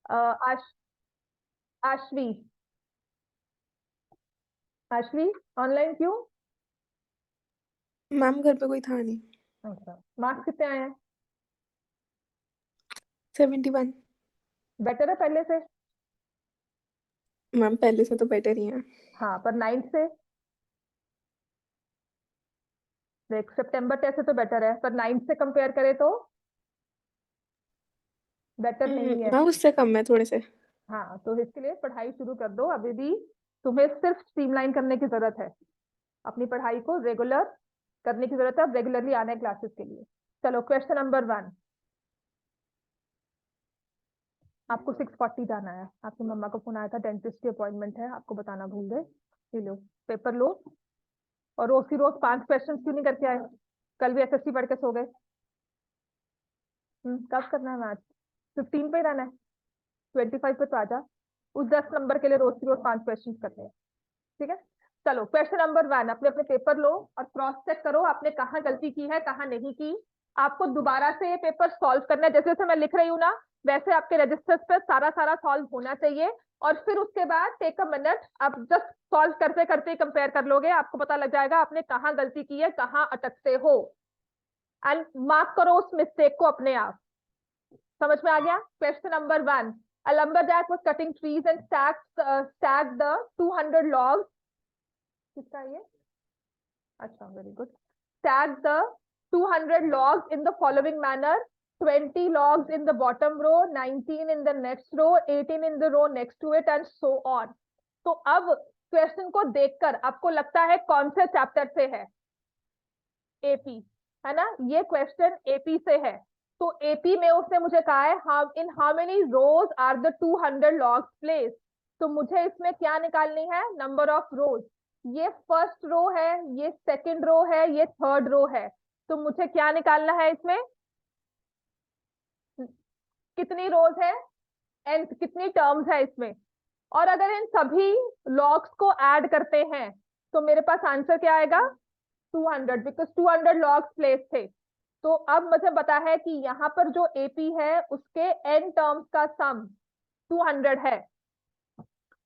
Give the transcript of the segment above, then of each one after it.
आश आशवी आशवी ऑनलाइन क्यों? मैम घर पे कोई था नहीं। अच्छा, मार्क्स कितने आए हैं? 71। बेटर है पहले से? मैम पहले से तो बेटर ही है। हाँ, पर 9th से देख, सितंबर टेस्ट से तो बेटर है, पर 9th से कंपेयर करें तो बेटर नहीं है। मैम उससे कम है थोड़े से। हाँ, तो इसके लिए पढ़ाई शुरू कर दो अभी भी। तुम्हें सिर्फ स्ट्रीमलाइन करने की जरूरत है, अपनी पढ़ाई को रेगुलर करने की जरूरत है, अब रेगुलरली आना है क्लासेस के लिए। चलो, क्वेश्चन नंबर 1। आपको 6:40 जाना है, आपकी मम्मा का फोन आया था, डेंटिस्ट की अपॉइंटमेंट है, आपको बताना भूल गए। ये लो, पेपर लो। और रोज की रोज 5 क्वेश्चन क्यों नहीं करके आए? कल भी एसएससी पढ़ के सो गए। कब करना है मैच? 15 पे ही रहना है, 25 पे तो आजा। उस 10 नंबर के लिए रोज की रोज 5 क्वेश्चन करने हैं, ठीक है? चलो, क्वेश्चन नंबर 1, अपने अपने पेपर लो और क्रॉस चेक करो आपने कहाँ गलती की है, कहाँ नहीं की। आपको दोबारा से ये पेपर सॉल्व करना है, जैसे जैसे मैं लिख रही हूँ ना, वैसे आपके रजिस्टर्स पे सारा सारा सॉल्व होना चाहिए। और फिर उसके बाद टेक अ मिनट, आप जस्ट सॉल्व करते करते कंपेयर कर लोगे, आपको पता लग जाएगा आपने कहाँ गलती की है, कहाँ अटकते हो। एंड मार्क करो उस मिस्टेक को अपने आप। समझ में आ गया? Question number 1, a lumberjack was cutting trees and stacked the 200 logs. किसका ये? अच्छा, very good. Stack the 200 logs in the following manner: 20 logs in the bottom row, 19 in the next row, 18 in the row next to it, and so on. तो अब question को देखकर आपको लगता है कौन से चैप्टर से है? एपी, है ना? ये क्वेश्चन एपी से है। तो एपी में उसने मुझे कहा है in how many rows are the 200 logs placed. तो मुझे इसमें क्या निकालनी है? Number of rows. ये फर्स्ट रो है, ये सेकंड रो है, ये थर्ड रो है। तो मुझे क्या निकालना है इसमें? कितनी रोज है एंड कितनी टर्म्स है इसमें। और अगर इन सभी लॉग्स को ऐड करते हैं तो मेरे पास आंसर क्या आएगा? 200, बिकॉज 200 लॉग्स प्लेस थे। तो अब मुझे पता है कि यहाँ पर जो एपी है उसके एन टर्म्स का सम 200 है।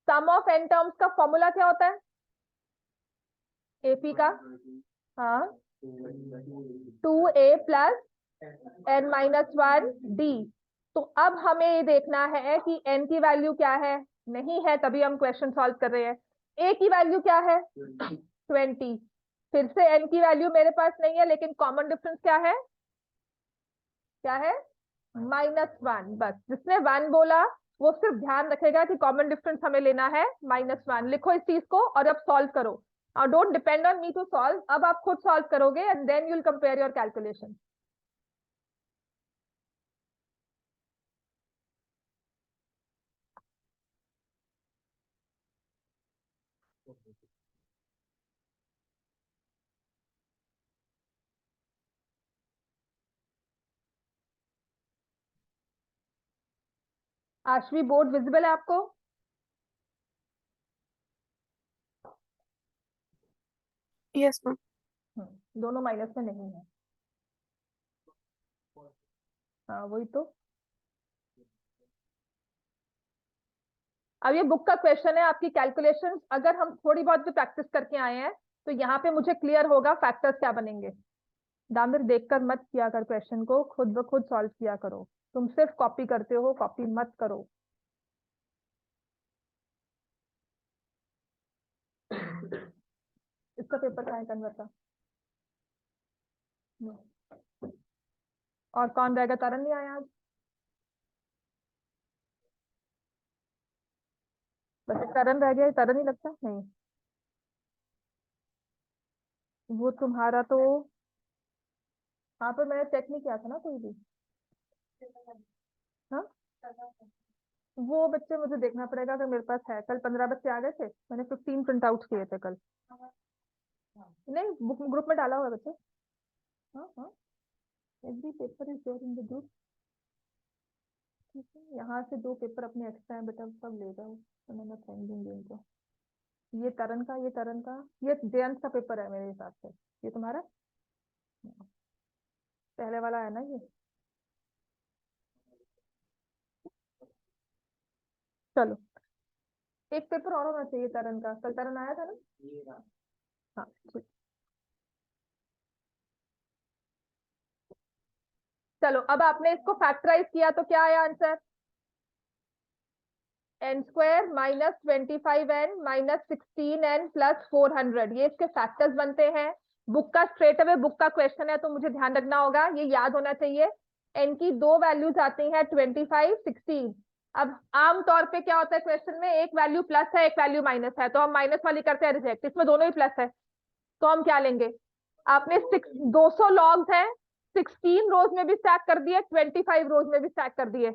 सम ऑफ एन टर्म्स का फॉर्मूला क्या होता है एपी का? हाँ, 2a प्लस n-1 d। तो अब हमें ये देखना है कि n की वैल्यू क्या है। नहीं है तभी हम क्वेश्चन सॉल्व कर रहे हैं। a की वैल्यू क्या है? 20। फिर से n की वैल्यू मेरे पास नहीं है, लेकिन कॉमन डिफरेंस क्या है? क्या है? -1। बस जिसने 1 बोला वो सिर्फ ध्यान रखेगा कि कॉमन डिफरेंस हमें लेना है -1। लिखो इस चीज को और अब सॉल्व करो। Don't depend on me to solve, अब आप खुद सॉल्व करोगे and then you will compare your calculation. Aashvi, board visible है आपको? Yes ma'am. दोनों माइनस में नहीं है। हाँ, वही तो। अब ये बुक का क्वेश्चन है, आपकी कैलकुलेशन अगर हम थोड़ी बहुत भी प्रैक्टिस करके आए हैं तो यहाँ पे मुझे क्लियर होगा फैक्टर्स क्या बनेंगे। दामिर, देखकर मत किया कर, क्वेश्चन को खुद ब खुद सॉल्व किया करो। तुम सिर्फ कॉपी करते हो, कॉपी मत करो। इसका पेपर कहाँ है कन्वर का? और कौन रहेगा? तरन नहीं आया आज? बस तरन रह गया, तरन ही लगता नहीं। वो तुम्हारा तो, हाँ, पर मैंने चेक नहीं किया था ना कोई भी। हाँ, वो बच्चे मुझे देखना पड़ेगा अगर मेरे पास है। कल 15 बच्चे आ गए थे, मैंने 15 प्रिंट आउट किए थे कल। नहीं, बुक ग्रुप में डाला हुआ है बच्चे। हाँ हाँ, every paper is there in the group. ठीक है, यहाँ से 2 पेपर अपने एक्स्ट्रा है बेटा, सब ले जाओ तो मैं फेंक दूंगी इनको। ये तरन का, ये तरन का, ये जयंत का पेपर है मेरे हिसाब से। ये तुम्हारा पहले वाला है ना ये? चलो, एक पेपर और होना चाहिए तरन का, कल तरन आया था ना? हाँ ठीक। चलो, अब आपने इसको फैक्टराइज किया तो क्या आया answer? n square minus 25n minus 16n plus 400, ये इसके फैक्टर्स बनते हैं। बुक का स्ट्रेट अवे बुक का क्वेश्चन है तो मुझे ध्यान रखना होगा, ये याद होना चाहिए। n की दो वैल्यूज आती हैं 25 16। अब आमतौर पे क्या होता है क्वेश्चन में, एक वैल्यू प्लस है एक वैल्यू माइनस है, तो हम माइनस वाली करते हैं रिजेक्ट, इसमें दोनों ही प्लस है तो हम क्या लेंगे? आपने 200 लॉग्स हैं, 16 रोज में भी स्टैक कर दिए, 25 रोज में भी स्टैक कर दिए,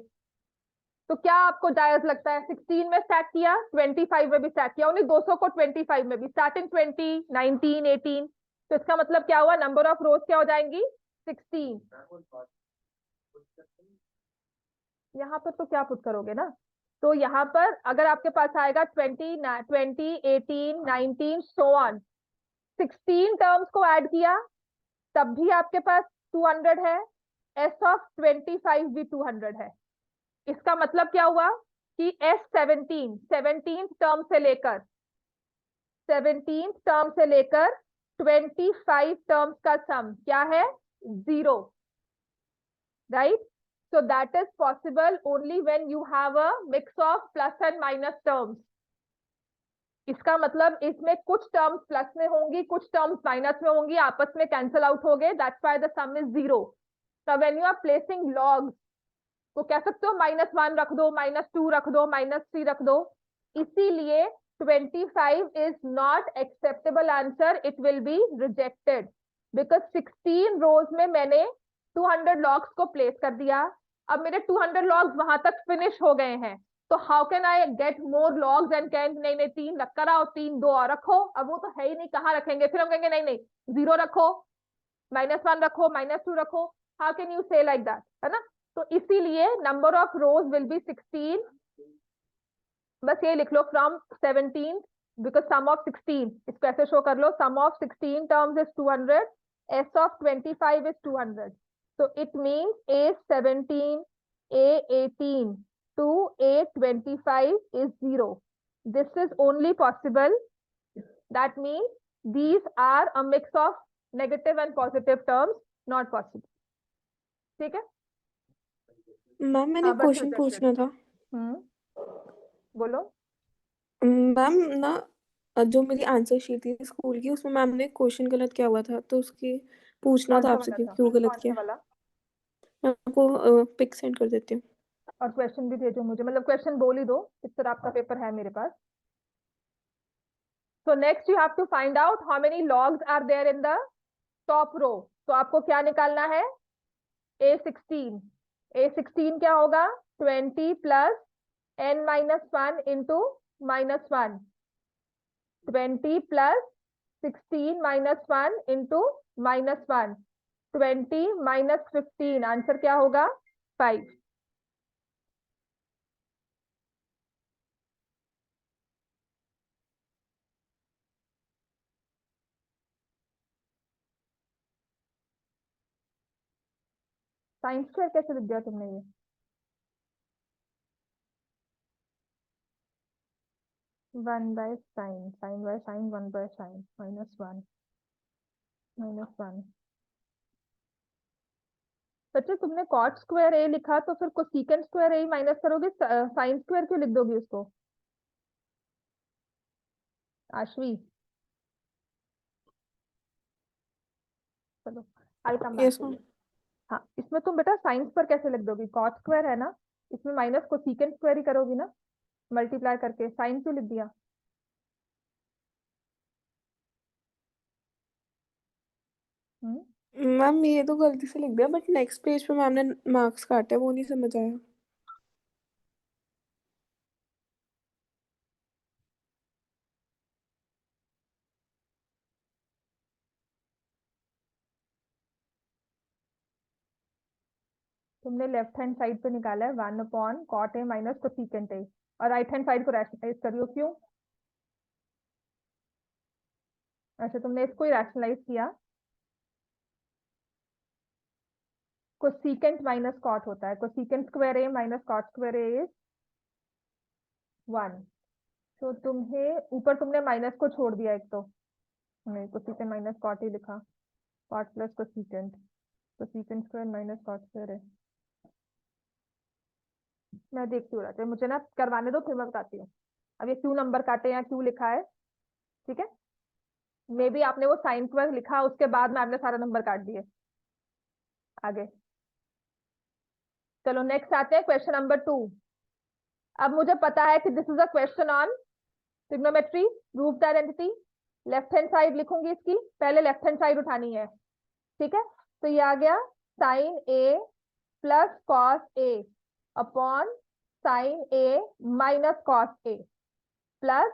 तो क्या आपको जायज लगता है? 16 में स्टैक किया, 25 में भी स्टैक किया, उन्हीं 200 को 25 में भी, स्टार्टिंग 20 19 18, तो इसका मतलब क्या हुआ? नंबर ऑफ रोज क्या हो जाएंगी? 16। यहाँ पर तो क्या पुट करोगे ना, तो यहाँ पर अगर आपके पास आएगा 20 18 19 सो ऑन, 16 टर्म्स को ऐड किया तब भी आपके पास 200 है, एस ऑफ 25 भी 200 है। इसका मतलब क्या हुआ कि एस 17 टर्म से लेकर 25 टर्म्स का सम क्या है? 0, right? So that is possible only when you have a mix of plus and minus terms. इसका मतलब इसमें कुछ टर्म्स प्लस में होंगी कुछ टर्म्स माइनस में होंगी, आपस में कैंसिल आउट हो गए, that's why the some is 0। So when you are placing logs, तो कह सकते हो -1 रख दो, -2 रख दो, -3 रख दो, इसीलिए 25 is not acceptable answer, it will be rejected because 16 रोज में मैंने 200 लॉग्स को प्लेस कर दिया। अब मेरे 200 लॉग्स वहां तक फिनिश हो गए हैं, तो how can I get more logs and can, नहीं नहीं 3 रख कर आओ, 3 2 और रखो, अब वो तो है ही नहीं, कहाँ रखेंगे? फिर हम कहेंगे नहीं नहीं 0 रखो, -1 रखो, -2 रखो, how can you say like that, है ना? तो इसीलिए number of rows will be 16, बस ये लिख लो फ्रॉम 17, बिकॉज सम ऑफ 16, इसको ऐसे शो कर लो, sum of 16 terms is 200, S of 25 is 200, so it means A17 A18 to A25 is 0. This is only possible, that means these are a mix of negative and positive terms, not possible. ठीक है? Ma'am मैंने हाँ बस question rejected। पूछना था। बोलो। Ma'am ना, जो मेरी आंसर शीट थी स्कूल की उसमें मैम ने क्वेश्चन गलत किया हुआ था, तो उसकी पूछना कौन था सा आपसे वाला कि था? क्यों गलत कौन सा किया। वाला? मैं आपको पिक सेंड कर देती हूँ। और क्वेश्चन भी भेजो मुझे, मतलब क्वेश्चन बोल ही दो, इस तरह आपका पेपर है मेरे पास। So next you have to find out how many logs are there in the top row. तो आपको क्या निकालना है? A16। A16 क्या होगा? 20 plus n-1 into -1, 20 plus 16 -1 into -1, 20 minus 15, answer क्या होगा? 5। साइंस स्क्वायर कैसे लिख दिया तुमने ये? 1/sin, sin/sin 1/sin, -1 -1। बच्चे तुमने कॉट स्क्वायर ए लिखा तो फिर कोसेकेंट स्क्वायर ए माइनस करोगे, साइन स्क्वायर क्यों लिख दोगे उसको? आशवी, चलो I come back yes to ma'am. You. हाँ, इसमें तुम बेटा साइंस पर कैसे लिख दोगी? कॉट स्क्वायर है ना, इसमें माइनस कोसेकेंट स्क्वायर ही करोगी ना, मल्टीप्लाई करके, साइन क्यों लिख दिया? मैम ये तो गलती से लिख दिया, बट नेक्स्ट पेज पे मैम ने मार्क्स काटे, वो नहीं समझ आया। तुमने लेफ्ट हैंड साइड पे निकाला है 1/cot a minus cosecant a, और राइट हैंड साइड को रैशनलाइज करियो, क्यों? अच्छा, तुमने इसको ही रैशनलाइज किया, कोसेकेंट माइनस कॉट होता है, cosecant square a minus cot square a is 1। तो तुम्हें ऊपर तुमने माइनस को छोड़ दिया, एक तो नहीं कोसेकेंट माइनस कॉट ही लिखा, cot plus cosecant, cosecant square minus cot square है। मैं देखती हूँ राजा, मुझे ना करवाने दो, फिर मैं बताती हूँ। अब ये क्यों नंबर काटे या क्यों लिखा है, ठीक है। मे बी आपने वो साइन स्क्वायर लिखा, उसके बाद में आपने सारा नंबर काट दिए। आगे चलो, नेक्स्ट आते हैं क्वेश्चन नंबर 2। अब मुझे पता है कि this is a question on trigonometry, prove the identity. Left hand side लिखूंगी इसकी, पहले लेफ्ट हैंड साइड उठानी है, ठीक है। तो ये आ गया sign A plus cos A upon sine A minus cos A plus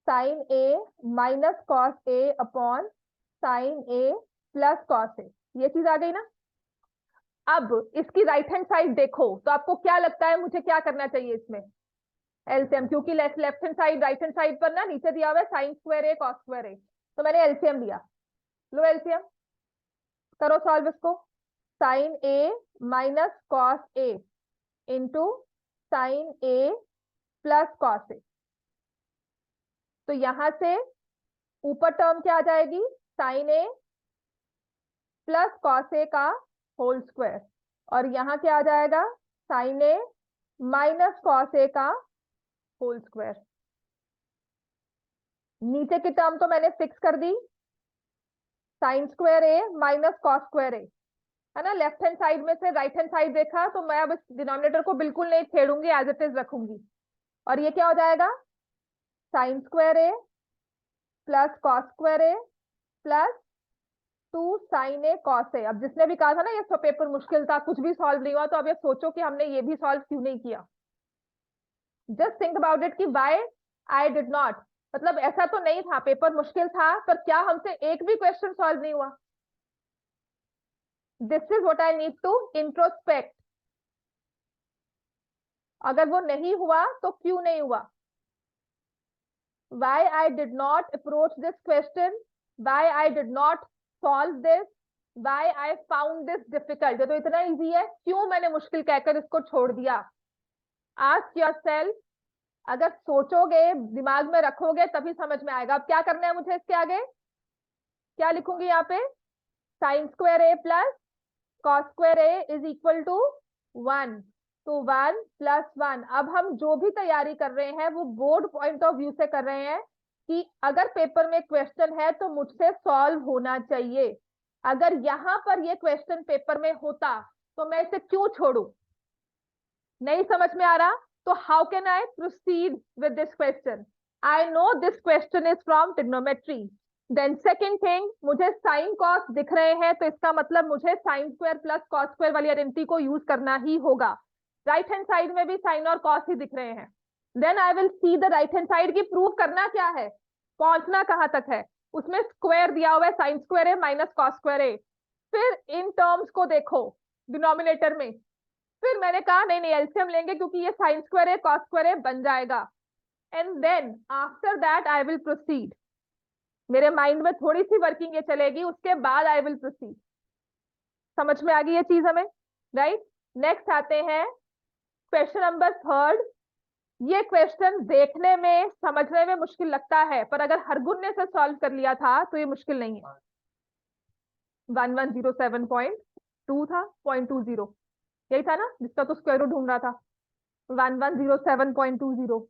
sign A minus cos A upon sine A plus cos A. ये चीज आ गई ना। अब इसकी राइट हैंड साइड देखो तो आपको क्या लगता है मुझे क्या करना चाहिए इसमें, एलसीएम, क्योंकि left hand side right hand side पर ना नीचे दिया हुआ है साइन स्क्वायर ए कॉस स्क्वायर ए, तो मैंने एलसीएम लिया। लो एलसीएम, करो सॉल्व इसको। Sign A minus cos A into sine A plus cos A. तो यहां से ऊपर टर्म क्या आ जाएगी, sign A plus cos A का होल स्क्वायर, और यहां क्या आ जाएगा, sign A minus cos A का होल स्क्वायर। नीचे की टर्म तो मैंने फिक्स कर दी, sign square a minus cos square ए, है ना। लेफ्ट हैंड साइड में से राइट हैंड साइड देखा, तो मैं अब इस डिनोमिनेटर को बिल्कुल नहीं छेड़ूंगी, एज इट इज रखूंगी। और ये क्या हो जाएगा, sign square a plus cos square a plus 2 sign A cos A. अब जिसने भी कहा था ना ये सब पेपर मुश्किल था, कुछ भी सॉल्व नहीं हुआ, तो अब ये सोचो कि हमने ये भी सॉल्व क्यों नहीं किया। जस्ट थिंक अबाउट इट कि व्हाई आई डिड नॉट, मतलब ऐसा तो नहीं था पेपर मुश्किल था, पर क्या हमसे एक भी क्वेश्चन सॉल्व नहीं हुआ। This is what I need to introspect. अगर वो नहीं हुआ तो क्यों नहीं हुआ, why I did not approach this question, why I did not solve this, why I found this difficult। तो इतना इजी है, क्यों मैंने मुश्किल कहकर इसको छोड़ दिया। आस्क योरसेल्फ, अगर सोचोगे दिमाग में रखोगे तभी समझ में आएगा। अब क्या करना है मुझे, इसके आगे क्या लिखूंगी यहाँ पे, sine square a plus cos square a is equal to 1। तो 1 प्लस 1। अब हम जो भी तैयारी कर रहे हैं वो बोर्ड पॉइंट ऑफ व्यू से कर रहे हैं कि अगर पेपर में क्वेश्चन है तो मुझसे सॉल्व होना चाहिए। अगर यहां पर ये क्वेश्चन पेपर में होता तो मैं इसे क्यों छोड़ू। नहीं समझ में आ रहा तो how can I proceed with this question. I know this question is from trigonometry. Then second thing, मुझे साइन कॉस दिख रहे हैं, तो इसका मतलब मुझे sine square plus cos square वाली आइडेंटिटी को यूज करना ही होगा। राइट हैंड साइड में भी साइन और कॉस ही दिख रहे हैं। Then I will see the right hand side की प्रूव करना क्या है, पहुंचना कहां तक है। उसमें स्क्वायर दिया हुआ है, साइन स्क्वायर है माइनस कॉस स्क्वायर है। फिर इन टर्म्स को देखो डिनोमिनेटर में, फिर मैंने कहा नहीं नहीं एलसीएम लेंगे क्योंकि ये साइन स्क्वायर है कॉस स्क्वायर है बन जाएगा। And then after that I will proceed. मेरे माइंड में थोड़ी सी वर्किंग ये चलेगी, उसके बाद आई विल प्रोसीड। समझ में आ गई ये चीज हमें, राइट। नेक्स्ट आते हैं क्वेश्चन नंबर 3। ये क्वेश्चन देखने में समझने में मुश्किल लगता है, पर अगर हरगुन ने से सॉल्व कर लिया था तो ये मुश्किल नहीं है। 1107.2 था, 0.20 यही था ना जिसका तो स्क्वायर रूट ढूंढ रहा था। 1107.20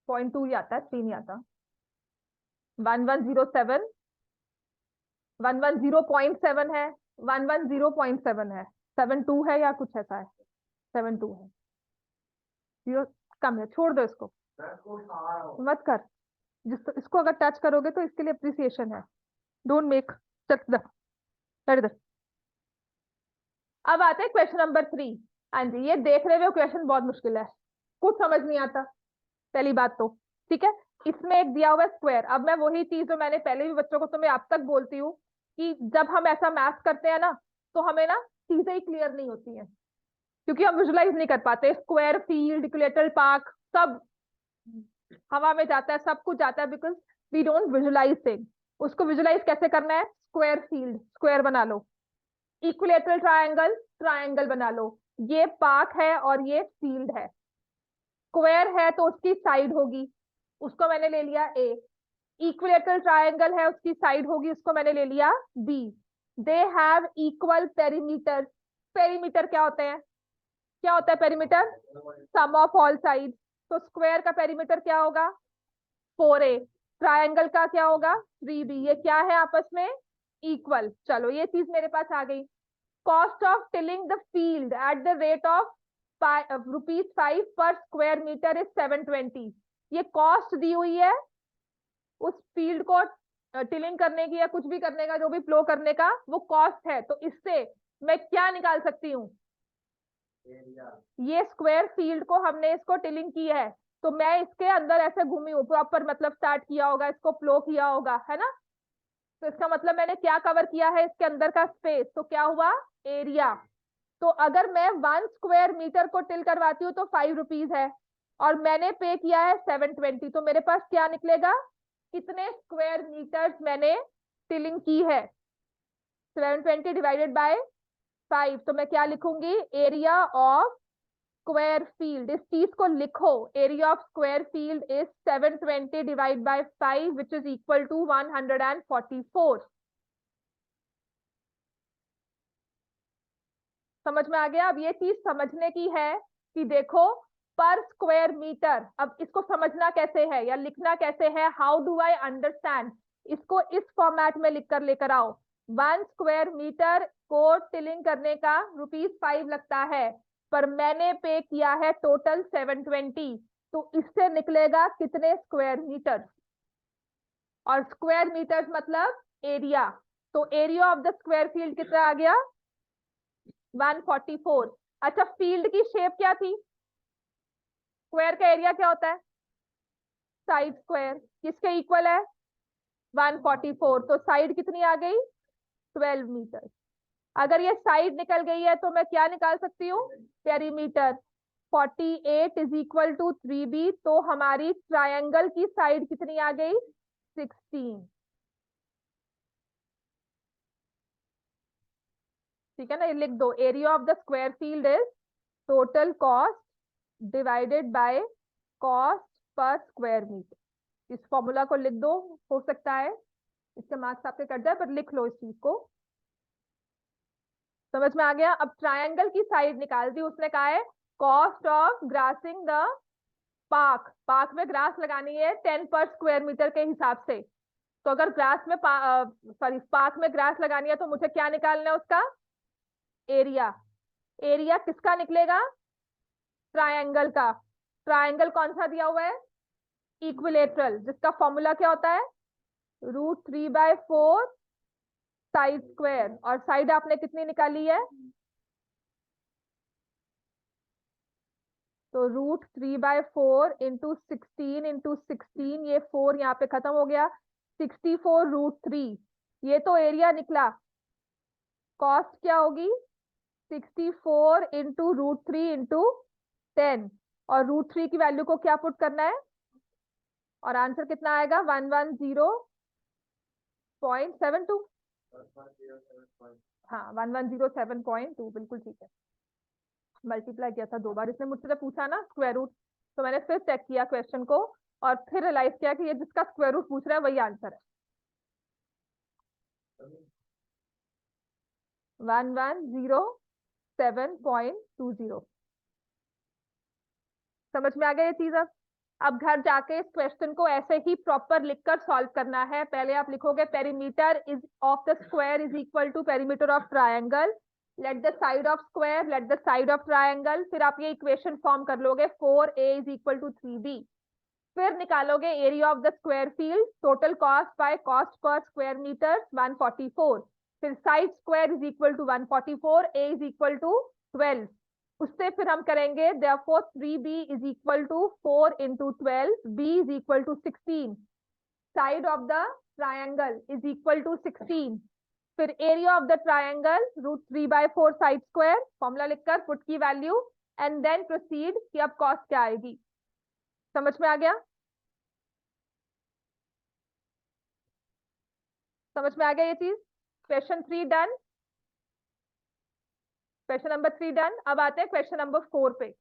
0.2 ही आता है, 3 ही आता। 1107 110.7 है, 110.7 है, 72 है या कुछ ऐसा है, 72 है। जीरो कम है, छोड़ दो इसको, मत कर। इसको अगर टच करोगे तो इसके लिए अप्रिसिएशन है। डोंट मेक इधर। अब आते हैं क्वेश्चन नंबर 3। हाँ जी, ये देख रहे हो क्वेश्चन बहुत मुश्किल है, कुछ समझ नहीं आता पहली बात तो, ठीक है। इसमें एक दिया हुआ है स्क्वायर। अब मैं वही चीज जो मैंने पहले भी बच्चों को तो मैं अब तक बोलती हूँ कि जब हम ऐसा मैथ करते हैं ना तो हमें ना चीजें ही क्लियर नहीं होती हैं, क्योंकि हम विजुलाइज नहीं कर पाते। स्क्वायर, फील्ड, इक्विलेटरल पार्क सब हवा में जाता है, सब कुछ जाता है, because we don't visualise thing. उसको विजुलाइज कैसे करना है, स्क्वायर फील्ड, स्क्वायर बना लो। इक्विलेटरल ट्रायंगल, ट्रायंगल बना लो। ये पार्क है और ये फील्ड है, स्क्वायर है तो उसकी साइड होगी, उसको मैंने ले लिया ए। इक्विलेटरल ट्रायंगल है, उसकी साइड होगी, उसको मैंने ले लिया b. They have equal perimeter. Perimeter क्या होते हैं, क्या होता है perimeter? Sum of all side. तो स्क्वायर का पेरीमीटर क्या होगा? 4a। ट्रायंगल का क्या होगा? 3b। ये क्या है आपस में? इक्वल। चलो ये चीज मेरे पास आ गई। Cost of tilling the field at the rate of ₹5 पर स्क्वायर मीटर इज 720। ये कॉस्ट दी हुई है उस फील्ड को टिलिंग करने की या कुछ भी करने का, जो भी फ्लो करने का, वो कॉस्ट है। तो इससे मैं क्या निकाल सकती हूँ? ये स्क्वायर फील्ड को हमने इसको टिलिंग की है, तो मैं इसके अंदर ऐसे घूमी हूँ प्रॉपर, मतलब स्टार्ट किया होगा, इसको फ्लो किया होगा, है ना? तो इसका मतलब मैंने क्या कवर किया है? इसके अंदर का स्पेस। तो क्या हुआ? एरिया। तो अगर मैं 1 स्क्वायर मीटर को टिल करवाती हूँ तो ₹5 है, और मैंने पे किया है 720। तो मेरे पास क्या निकलेगा? कितने स्क्वायर मीटर्स मैंने टिलिंग की है? 720 डिवाइडेड बाय 5। तो मैं क्या लिखूंगी? Area of square field. इस चीज को लिखो, area of square field is 720 divide by 5 which is equal to 144। समझ में आ गया? अब ये चीज समझने की है कि देखो, पर स्क्वायर मीटर, अब इसको समझना कैसे है या लिखना कैसे है? How do I understand? इसको इस फॉर्मेट में लिख कर लेकर आओ। 1 स्क्वायर मीटर को टिलिंग करने का ₹5 लगता है, पर मैंने पे किया है टोटल 720। तो इससे निकलेगा कितने स्क्वायर मीटर? और स्क्वायर मीटर मतलब एरिया। तो area of the square field कितना आ गया? 144। अच्छा, फील्ड की शेप क्या थी? स्क्वायर का एरिया क्या होता है? Side square. किसके इक्वल है? 144। तो साइड कितनी आ गई? 12 मीटर। अगर ये साइड निकल गई है तो मैं क्या निकाल सकती हूँ? Perimeter. 48 is equal to 3b। तो हमारी ट्रायंगल की साइड कितनी आ गई? 16। ठीक है ना? ये लिख दो, area of the square field is total cost divided by cost per square metre. इस फॉर्मूला को लिख दो। हो सकता है इसके मार्क्स आपके कट जाए, पर लिख लो इस चीज को। समझ में आ गया? अब ट्रायंगल की साइड निकाल दी उसने, कहा है cost of grossing the park. Park में ग्रास लगानी है 10 पर स्क्वायर मीटर के हिसाब से। तो अगर ग्रास में सॉरी पार्क में ग्रास लगानी है तो मुझे क्या निकालना है? उसका एरिया। एरिया किसका निकलेगा? ट्रायंगल का। ट्रायंगल कौन सा दिया हुआ है? इक्विलेटरल, जिसका फॉर्मूला क्या होता है? √3/4 साइड स्क्वायर। और साइड आपने कितनी निकाली है? तो √3/4 इंटू 16 इंटू 16, ये 4 यहाँ पे खत्म हो गया, 64√3। ये तो एरिया निकला। कॉस्ट क्या होगी? 64 इंटू √3 इंटू 10। और √3 की वैल्यू को क्या पुट करना है? और आंसर कितना आएगा? 110.72। हाँ, 1107.2, बिल्कुल ठीक है। मल्टीप्लाई किया था 2 बार, इसने मुझसे पूछा ना स्क्वायर रूट, तो मैंने फिर चेक किया क्वेश्चन को और फिर रियलाइज किया कि ये जिसका स्क्वायर रूट पूछ रहा है वही आंसर है। 1107.20। समझ में आ गया ये चीज? अब घर जाके इस क्वेश्चन को ऐसे ही प्रॉपर लिखकर सॉल्व करना है। पहले आप लिखोगे perimeter is of the square is equal to perimeter of triangle, let the side of square, let the side of triangle. फिर आप ये इक्वेशन फॉर्म कर लोगे 4a is equal to 3b। फिर निकालोगे area of the square field, total cost by cost per square metre 144। फिर side square is equal to 144, a is equal to 12। उससे फिर हम करेंगे therefore 3b is equal to 4 into 12, b is equal to 16, side of the triangle is equal to 16। फिर area of the triangle √3/4 side square, formula लिखकर put की value, and then proceed कि अब cost क्या आएगी। समझ में आ गया? समझ में आ गया ये चीज? Question 3 done. Question number 3 done. अब आते हैं क्वेश्चन नंबर 4 पे।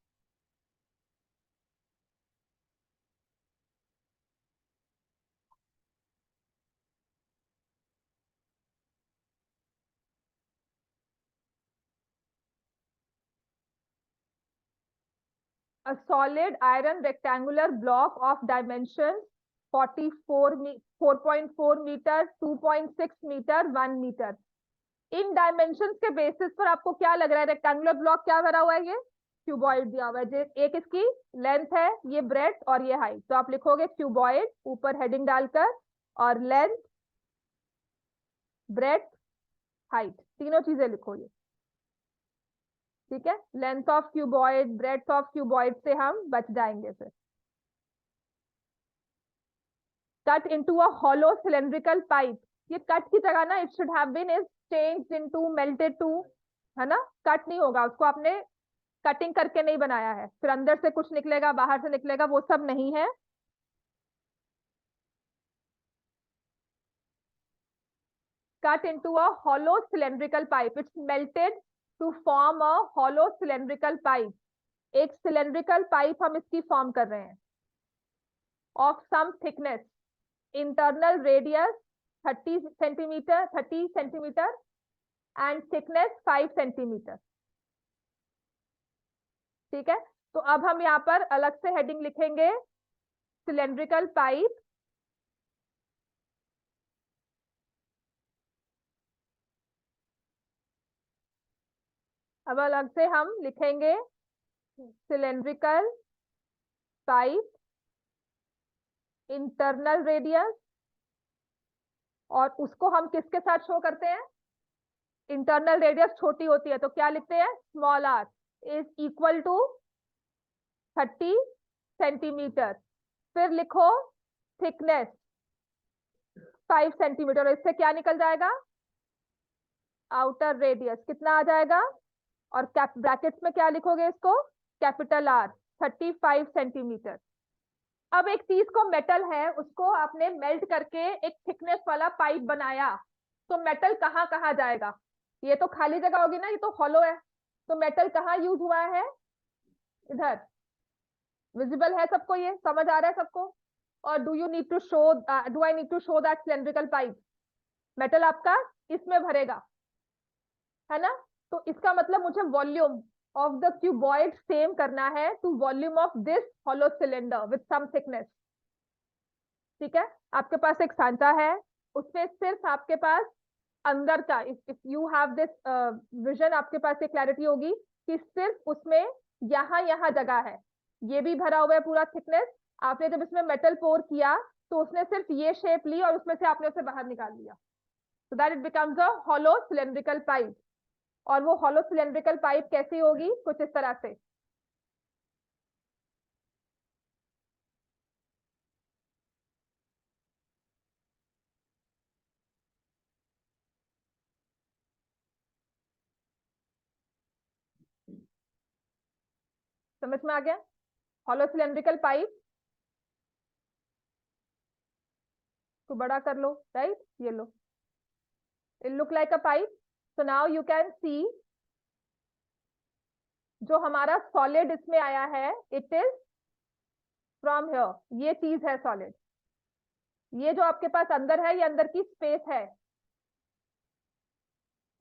a solid iron rectangular block of dimensions 4.4 meter, 2.6 meter, 1 मीटर। इन डायमेंशंस के बेसिस पर आपको क्या लग रहा है? रेक्टेंगुलर ब्लॉक क्या भरा हुआ है? ये क्यूबॉइड दिया हुआ है। एक इसकी लेंथ है, ये ब्रेड्थ और ये हाइट। तो आप लिखोगे क्यूबॉइड ऊपर हेडिंग डालकर, और लेंथ, ब्रेड्थ, हाइट, तीनों चीजें लिखो ये। ठीक है, length of cuboid, breadth of cuboid से हम बच जाएंगे फिर। Cut into a hollow cylindrical pipe, ये कट की जगह ना it should have been is changed into, melted to, है ना? कट नहीं होगा, उसको आपने कटिंग करके नहीं बनाया है, फिर अंदर से कुछ निकलेगा, बाहर से निकलेगा, वो सब नहीं है। cut into a hollow cylindrical pipe, it's melted to form a hollow cylindrical pipe। एक cylindrical pipe हम इसकी फॉर्म कर रहे हैं of some thickness, internal radius 30 centimeter and thickness 5 centimeter। ठीक है, तो अब हम यहाँ पर अलग से हेडिंग लिखेंगे cylindrical pipe, अब अलग से हम लिखेंगे cylindrical pipe, इंटरनल रेडियस, और उसको हम किसके साथ शो करते हैं? इंटरनल रेडियस छोटी होती है तो क्या लिखते हैं? Small r is equal to 30 centimetre. फिर लिखो थिकनेस 5 सेंटीमीटर, इससे क्या निकल जाएगा? आउटर रेडियस कितना आ जाएगा? और ब्रैकेट्स में क्या लिखोगे इसको? Capital R, 35 centimetre. अब एक चीज को, मेटल है, उसको आपने मेल्ट करके एक थिकनेस वाला पाइप बनाया, तो मेटल कहाँ कहाँ जाएगा? ये तो खाली जगह होगी ना, ये तो हॉलो है, तो मेटल कहाँ यूज हुआ है? इधर। विजिबल है सबको? ये समझ आ रहा है सबको? और do I need to show that cylindrical pipe? Metal आपका इसमें भरेगा, है ना? तो इसका मतलब मुझे volume of the cuboid same करना है to volume of this hollow cylinder with some thickness. ठीक है, आपके पास एक सांचा है, उसमें सिर्फ आपके पास अंदर का, if you have this vision, आपके पास ये क्लैरिटी होगी कि सिर्फ उसमें यहाँ यहाँ जगह है, ये भी भरा हुआ है पूरा थिकनेस। आपने जब इसमें मेटल पोर किया तो उसने सिर्फ ये शेप ली और उसमें से आपने उसे बाहर निकाल लिया, so that it becomes a hollow cylindrical pipe. और वो हॉलो सिलेंड्रिकल पाइप कैसी होगी? कुछ इस तरह से। समझ में आ गया? हॉलो सिलेंड्रिकल पाइप को बड़ा कर लो, राइट? ये लो, it look like a pipe. So now you can see, जो हमारा सॉलिड इसमें आया है, इट इज फ्रॉम हियर, ये चीज है सॉलिड। ये जो आपके पास अंदर है, ये अंदर की स्पेस है,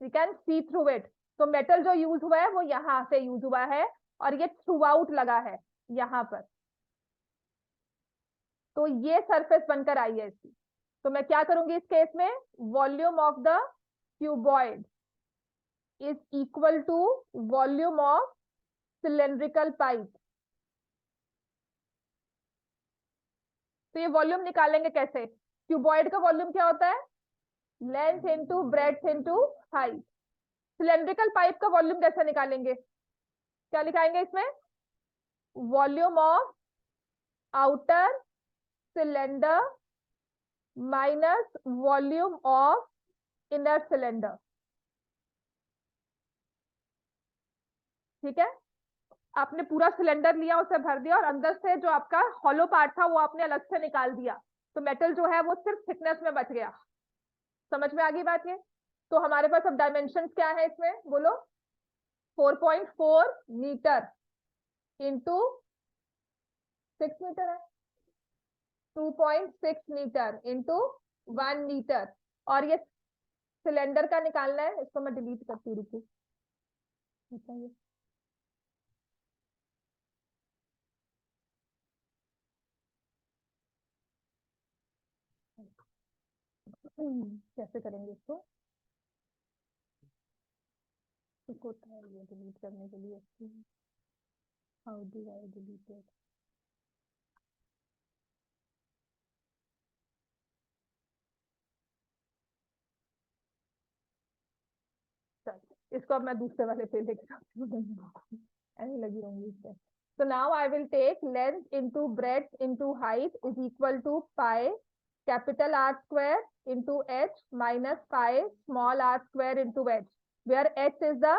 you can C through it. तो मेटल जो यूज हुआ है वो यहां से यूज हुआ है, और ये थ्रू आउट लगा है यहां पर, तो ये सरफेस बनकर आई है इसकी। तो मैं क्या करूंगी इस केस में? Volume of the cuboid is equal to volume of cylindrical pipe. तो ये वॉल्यूम निकालेंगे कैसे? क्यूबॉइड का वॉल्यूम क्या होता है? Length into breadth into height. Cylindrical pipe का वॉल्यूम कैसे निकालेंगे? क्या लिखाएंगे इसमें? Volume of outer cylinder minus volume of inner cylinder. ठीक है, आपने पूरा सिलेंडर लिया, उसे भर दिया, और अंदर से जो आपका हॉलो पार्ट था वो आपने अलग से निकाल दिया, तो मेटल जो है वो सिर्फ थिकनेस में बच गया। समझ में आ गई बात ये? तो हमारे पास अब डायमेंशन क्या है इसमें, बोलो? 4.4 मीटर इंटू 6 मीटर है, 2.6 मीटर इंटू 1 मीटर। और ये सिलेंडर का निकालना है, इसको मैं डिलीट करती हूँ, रुको। कैसे करेंगे इसको? होता है ये डिलीट करने के लिए, how do I delete it? इसको अब मैं दूसरे वाले पे लेके जाती हूँ, ऐसे लगी रहूंगी इससे। So now I will take length into breadth into height is equal to pi capital R square into h minus pi small r square into h, where h is the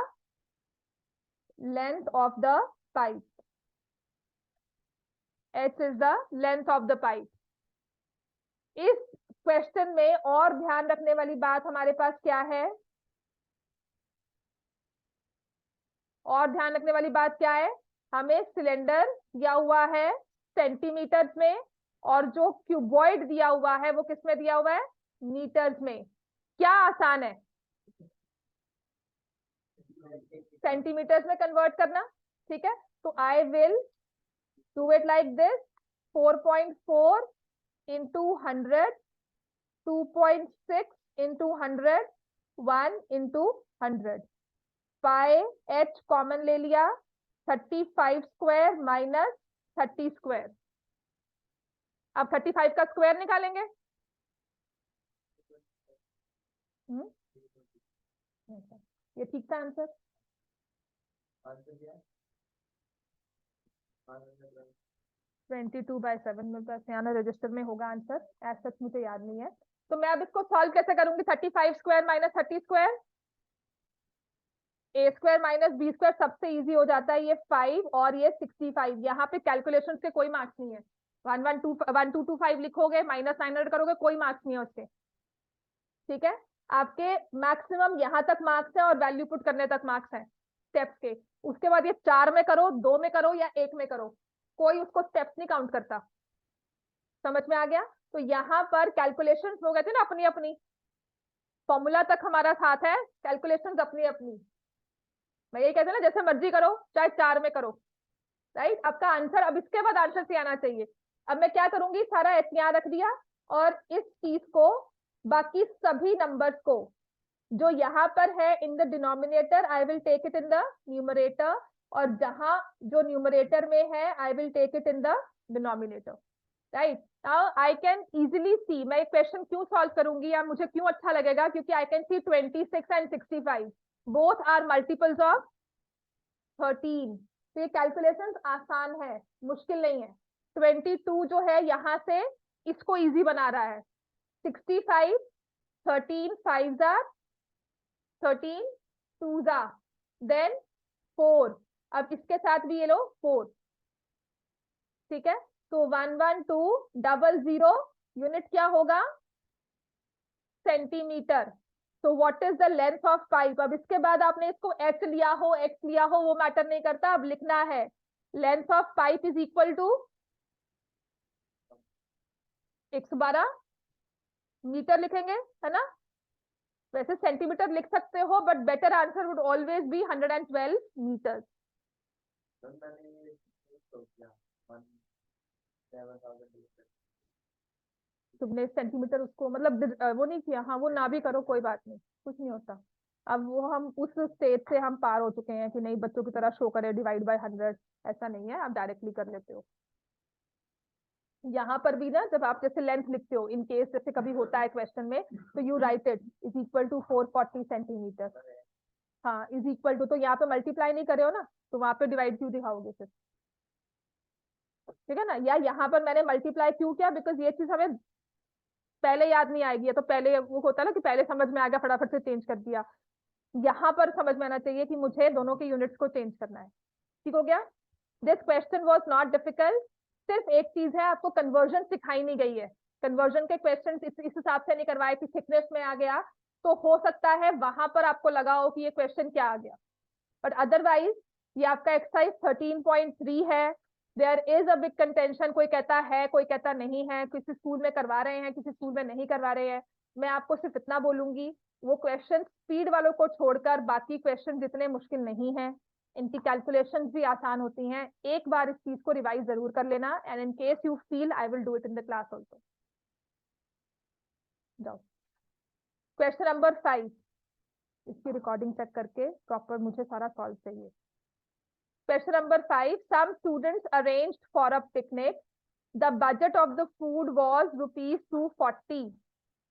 length of the pipe. h is the length of the pipe. इस question में और ध्यान रखने वाली बात हमारे पास क्या है? और ध्यान रखने वाली बात क्या है? हमें सिलेंडर दिया हुआ है सेंटीमीटर्स में, और जो क्यूबॉइड दिया हुआ है वो किस में दिया हुआ है? मीटर्स में। क्या आसान है? सेंटीमीटर्स में कन्वर्ट करना। ठीक है, तो I will do it like this, 4.4 into 100, 2.6 into 100, 1 into 100। Pi H common ले लिया, 35 स्क्वायर माइनस 30 स्क्वायर। अब 35 का स्क्वायर निकालेंगे। ये ठीक था आंसर? 22/7 में बस यहाँ रजिस्टर में होगा आंसर, ऐसा सच मुझे याद नहीं है। तो मैं अब इसको सॉल्व कैसे करूंगी? 35 स्क्वायर माइनस 30 स्क्वायर, ए स्क्वायर माइनस बी स्क्वायर सबसे इजी हो जाता है। ये 5 और ये 65, यहाँ पे कैलकुलेशन के कोई मार्क्स नहीं है। 1225 लिखोगे, माइनस 900 करोगे, कोई मार्क्स नहीं है उसके। ठीक है, आपके मैक्सिमम यहाँ तक मार्क्स है और वैल्यू पुट करने तक मार्क्स है स्टेप्स के। उसके बाद ये 4 में करो, 2 में करो या 1 में करो, कोई उसको स्टेप्स नहीं काउंट करता। समझ में आ गया? तो यहाँ पर कैलकुलेशंस हो गए थे ना अपनी अपनी, फॉर्मूला तक हमारा साथ है, कैलकुलेशंस अपनी अपनी। मैं यही कहती हूँ ना, जैसे मर्जी करो, चाहे 4 में करो, राइट? आपका आंसर अब इसके बाद आंसर से आना चाहिए। अब मैं क्या करूंगी, सारा एच यहाँ रख दिया, और इस चीज को, बाकी सभी नंबर्स को जो यहाँ पर है in the denominator, I will take it in the numerator, और जहां जो न्यूमरेटर में है I will take it in the denominator, right? Now I can easily see, मैं क्वेश्चन क्यों सॉल्व करूंगी या मुझे क्यों अच्छा लगेगा, क्योंकि I can see 26 and 65 both are multiples of 13। तो ये कैलकुलेशंस आसान है, मुश्किल नहीं है। 22 जो है यहाँ से इसको इजी बना रहा है, 65, 13 5 आर 13, 2 जा, देन 4, अब इसके साथ भी ये लो 4। ठीक है, तो 11200 यूनिट क्या होगा? सेंटीमीटर। तो what is the length of pipe? अब इसके बाद आपने इसको एच लिया हो, एक्स लिया हो, वो मैटर नहीं करता, अब लिखना है length of pipe is equal to 112 metre लिखेंगे, है ना? वैसे सेंटीमीटर लिख सकते हो, but better answer would always be 112 metre. तुमने सेंटीमीटर उसको मतलब वो नहीं किया? हाँ, वो ना भी करो कोई बात नहीं, कुछ नहीं होता। अब वो हम उस स्टेज से हम पार हो चुके हैं कि नहीं बच्चों की तरह शो करे डिवाइड बाय 100, ऐसा नहीं है, आप डायरेक्टली कर लेते हो। यहाँ पर भी ना, जब आप जैसे लेंथ लिखते हो, इन केस जैसे कभी होता है क्वेश्चन में, तो you write it is equal to 440 centimetre. हाँ, इज इक्वल टू, तो यहाँ पे मल्टीप्लाई नहीं करे हो ना, तो वहां पे डिवाइड क्यों दिखाओगे फिर? ठीक है ना? या यहाँ पर मैंने मल्टीप्लाई क्यों किया, बिकॉज ये चीज हमें पहले याद नहीं आएगी, तो पहले वो होता है ना कि पहले समझ में आ गया, फटाफट से चेंज कर दिया। यहाँ पर समझ में आना चाहिए कि मुझे दोनों के यूनिट्स को चेंज करना है। ठीक हो गया? This question was not difficult. सिर्फ एक चीज है, आपको कन्वर्जन सिखाई नहीं गई है। कन्वर्जन के क्वेश्चन इस हिसाब से नहीं करवाए कि थिकनेस में आ गया, तो हो सकता है वहां पर आपको लगा हो कि ये क्वेश्चन क्या आ गया, बट अदरवाइज ये आपका एक्सरसाइज 13.3 है। There is a big contention, कोई कहता है कोई कहता नहीं है, किसी स्कूल में करवा रहे हैं किसी स्कूल में नहीं करवा रहे हैं। मैं आपको सिर्फ इतना बोलूंगी, वो क्वेश्चन स्पीड वालों को छोड़कर बाकी क्वेश्चन जितने मुश्किल नहीं है, इनकी कैलकुलेशन भी आसान होती हैं। एक बार इस चीज को रिवाइज जरूर कर लेना, and in case you feel, I will do it in the class also. जाओ क्वेश्चन नंबर 5, इसकी रिकॉर्डिंग चेक करके प्रॉपर मुझे सारा सॉल्व चाहिए। Question number 5, some students arranged for a picnic, the budget of the food was ₹240,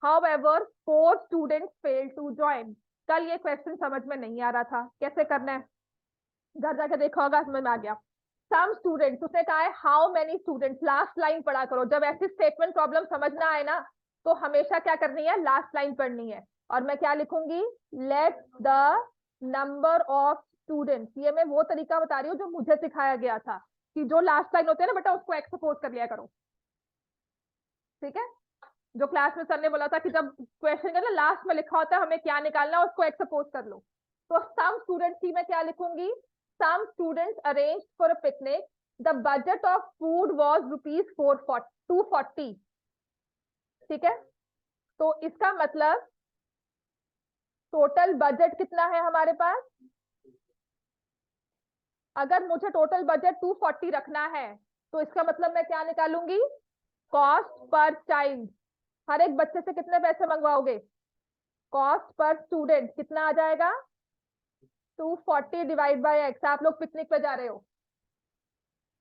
however 4 students failed to join। कल ये question समझ में नहीं आ रहा था, कैसे करना है घर जाके देखा होगा, समझ में आ गया। सम स्टूडेंट्स, उसने कहा है how many students, last line पढ़ा करो। जब ऐसी स्टेटमेंट प्रॉब्लम समझ ना आए ना, तो हमेशा क्या करनी है, लास्ट लाइन पढ़नी है। और मैं क्या लिखूंगी, let the number of students. ये मैं वो तरीका बता रही हूँ जो मुझे सिखाया गया था, कि जो लास्ट लाइन होते हैं ना बेटा, उसको एक्सपोज कर लिया करो, ठीक है। जो क्लास में सर ने बोला था कि जब क्वेश्चन का ना लास्ट में लिखा होता है हमें क्या निकालना है, उसको एक्सपोज कर लो। तो सम स्टूडेंट्स की मैं क्या लिखूंगी, some students arranged for a picnic, the budget of food was ₹240, ठीक है। तो इसका मतलब टोटल बजट कितना है हमारे पास। अगर मुझे टोटल बजट 240 रखना है, तो इसका मतलब मैं क्या निकालूंगी, कॉस्ट पर चाइल्ड। हर एक बच्चे से कितने पैसे मंगवाओगे, कॉस्ट पर स्टूडेंट कितना आ जाएगा, 240 डिवाइड बाय एक्स। आप लोग पिकनिक पे जा रहे हो,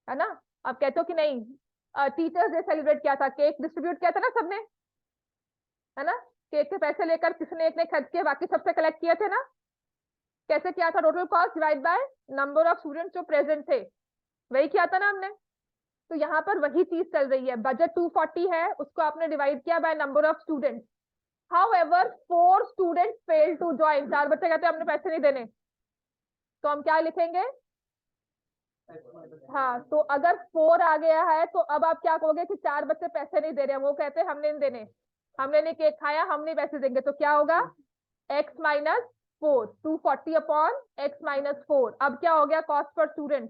है ना। अब कहते हो कि नहीं, टीचर्स डे सेलिब्रेट किया था, केक डिस्ट्रीब्यूट किया था ना सबने, है ना। केक के पैसे लेकर किसने एक ने खर्च किए, बाकी सबसे कलेक्ट किए थे ना। कैसे किया था, total cost divide by number of students जो प्रेजेंट थे, वही किया था ना हमने। तो यहाँ पर वही चीज चल रही है, बजट 240 है, उसको आपने डिवाइड किया by number of students. However 4 students fail to join, 4 बच्चे कहते हैं हमने पैसे नहीं देने, तो हम क्या लिखेंगे, हाँ। तो अगर 4 आ गया है, तो अब आप क्या कहोगे कि 4 बच्चे पैसे नहीं दे रहे हैं, वो कहते हैं हमने नहीं देने, हमने नहीं केक खाया, हम नहीं पैसे देंगे, तो क्या होगा, x minus 4, 240 upon x minus 4। अब क्या हो गया, cost per student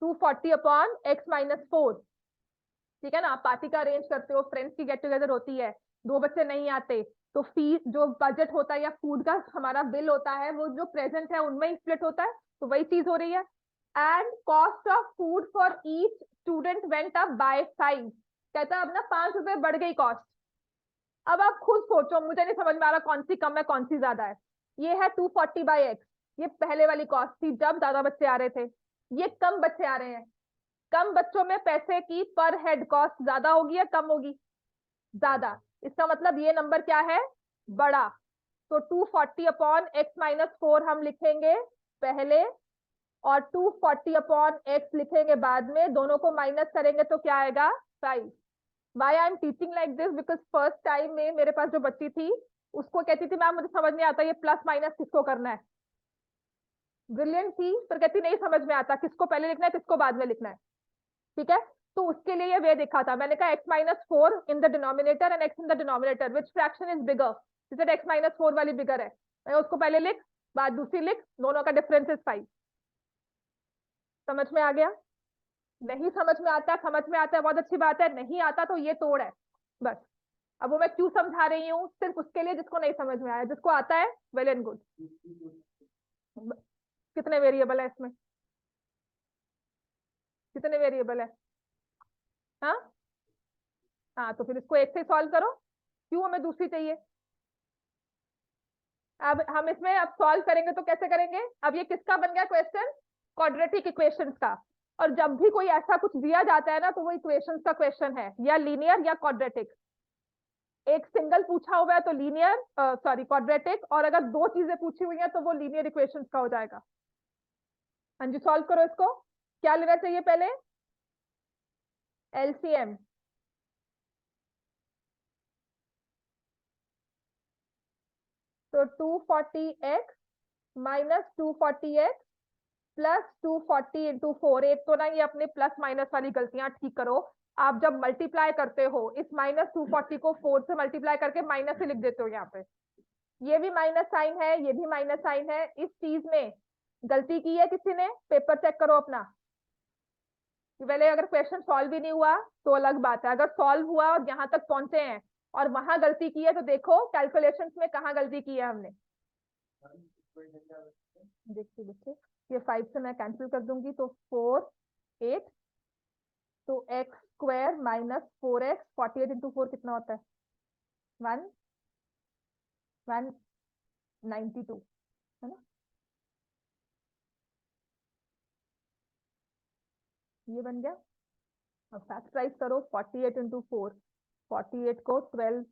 240 upon x minus 4, ठीक है ना। आप पार्टी का अरेंज करते हो, फ्रेंड्स की गेट टुगेदर होती है, 2 बच्चे नहीं आते, तो फीस जो बजट होता है या फूड का हमारा बिल होता है, वो जो प्रेजेंट है उनमें ही स्प्लिट होता है, तो वही चीज हो रही है। And cost of food for each student went up by 5, कहता है अब ना 5 रुपए बढ़ गई कॉस्ट। अब आप खुद सोचो, मुझे नहीं समझ में आ रहा कौन सी कम है कौन सी ज्यादा है। ये है 240 बाई एक्स, ये पहले वाली कॉस्ट थी जब ज्यादा बच्चे आ रहे थे, ये कम बच्चे आ रहे हैं, कम बच्चों में पैसे की पर हेड कॉस्ट ज्यादा होगी या कम होगी, ज्यादा। इसका मतलब ये नंबर क्या है, बड़ा। तो 240 अपॉन एक्स माइनस 4 हम लिखेंगे पहले, और 240 अपॉन एक्स लिखेंगे बाद में, दोनों को माइनस करेंगे तो क्या आएगा, 5। Why I am teaching like this, because first time में मेरे पास जो बच्ची थी, उसको कहती थी मैम मुझे समझ नहीं आता ये प्लस माइनस किसको करना है, ब्रिलियंट थी, पर कहती नहीं समझ में आता किसको पहले लिखना है किसको बाद में लिखना है, ठीक है। तो उसके लिए ये वे देखा था मैंने, कहा x minus 4 in the denominator and x in the denominator, which fraction is bigger, जैसे x माइनस 4 वाली बिगर है, मैं उसको पहले लिख बाद दूसरी लिख, दोनों का डिफरेंस इज 5। समझ में आ गया, नहीं समझ में आता, समझ में आता है बहुत अच्छी बात है, नहीं आता तो ये तोड़ है बस। अब वो मैं क्यों समझा रही हूँ, सिर्फ उसके लिए जिसको नहीं समझ में आया, जिसको आता है वेल एंड गुड। कितने वेरिएबल है इसमें, कितने वेरिएबल है, हाँ हाँ, तो फिर इसको एक से सॉल्व करो, क्यों हमें दूसरी चाहिए। अब हम इसमें अब सॉल्व करेंगे तो कैसे करेंगे, अब ये किसका बन गया क्वेश्चन, क्वाड्रेटिक इक्वेशंस का। और जब भी कोई ऐसा कुछ दिया जाता है ना, तो वो इक्वेशंस का क्वेश्चन है, या लीनियर या क्वाड्रेटिक। एक सिंगल पूछा हुआ है तो लीनियर, सॉरी क्वाड्रेटिक, और अगर 2 चीजें पूछी हुई हैं तो वो लीनियर इक्वेशंस का हो जाएगा। हाँ जी, सॉल्व करो इसको, क्या लेना चाहिए पहले, एलसीएम। तो 240x minus 240x plus 240 into 4। एक तो ना ये अपने प्लस माइनस वाली गलतियां ठीक करो, आप जब मल्टीप्लाई करते हो इस माइनस 240 को 4 से मल्टीप्लाई करके माइनस से लिख देते हो यहाँ पे, ये भी माइनस साइन है, ये भी माइनस साइन है, इस चीज में गलती की है किसी ने, पेपर चेक करो अपना। पहले अगर क्वेश्चन सॉल्व ही नहीं हुआ तो अलग बात है, अगर सॉल्व हुआ और यहाँ तक पहुंचे हैं और वहां गलती की है, तो देखो कैलकुलेशंस में कहाँ गलती की है हमने। देखिए बच्चे, ये 5 से मैं कैंसिल कर दूंगी, तो 4 8, तो x square minus 4x, 48 into 4 कितना होता है, 192 है ना, ये बन गया। अब फैक्टराइज करो, 48 इंटू 4, 48 को 12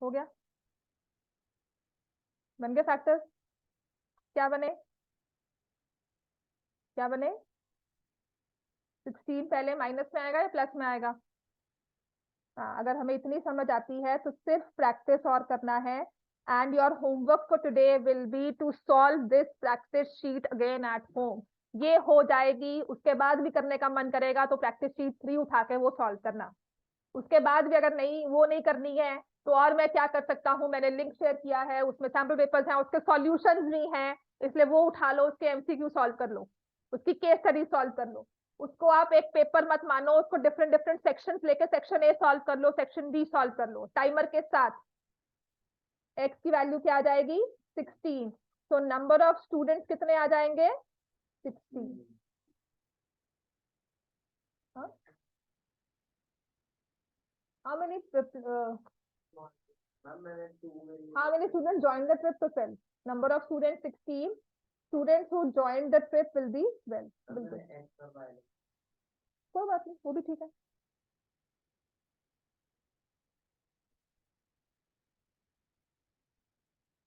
हो गया, बन गया फैक्टर। क्या बने, क्या बने, 16 पहले माइनस में आएगा या प्लस में आएगा? हाँ, अगर हमें इतनी समझ आती है तो सिर्फ प्रैक्टिस और करना है। And your homework for today will be to solve this practice sheet again at home. ये हो जाएगी, उसके बाद भी करने का मन करेगा तो प्रैक्टिस शीट 3 उठा के वो सॉल्व करना। उसके बाद भी अगर नहीं, वो नहीं करनी है तो और मैं क्या कर सकता हूँ, मैंने लिंक शेयर किया है, उसमें सैम्पल पेपर्स हैं, उसके सॉल्यूशंस भी हैं, इसलिए वो उठा लो, उसके एमसीक्यू सॉल्व कर लो, उसकी केस स्टडी सॉल्व कर लो। उसको आप एक पेपर मत मानो, उसको डिफरेंट डिफरेंट सेक्शंस लेके सेक्शन ए सॉल्व कर लो, सेक्शन बी सॉल्व कर लो, टाइमर के साथ। एक्स की वैल्यू क्या आ जाएगी, 16। तो नंबर ऑफ स्टूडेंट्स कितने आ जाएंगे, 16। How many how many students joined the trip to 12? Number of students 16. Students who joined the trip will be 12. कोई बात नहीं, वो भी ठीक है।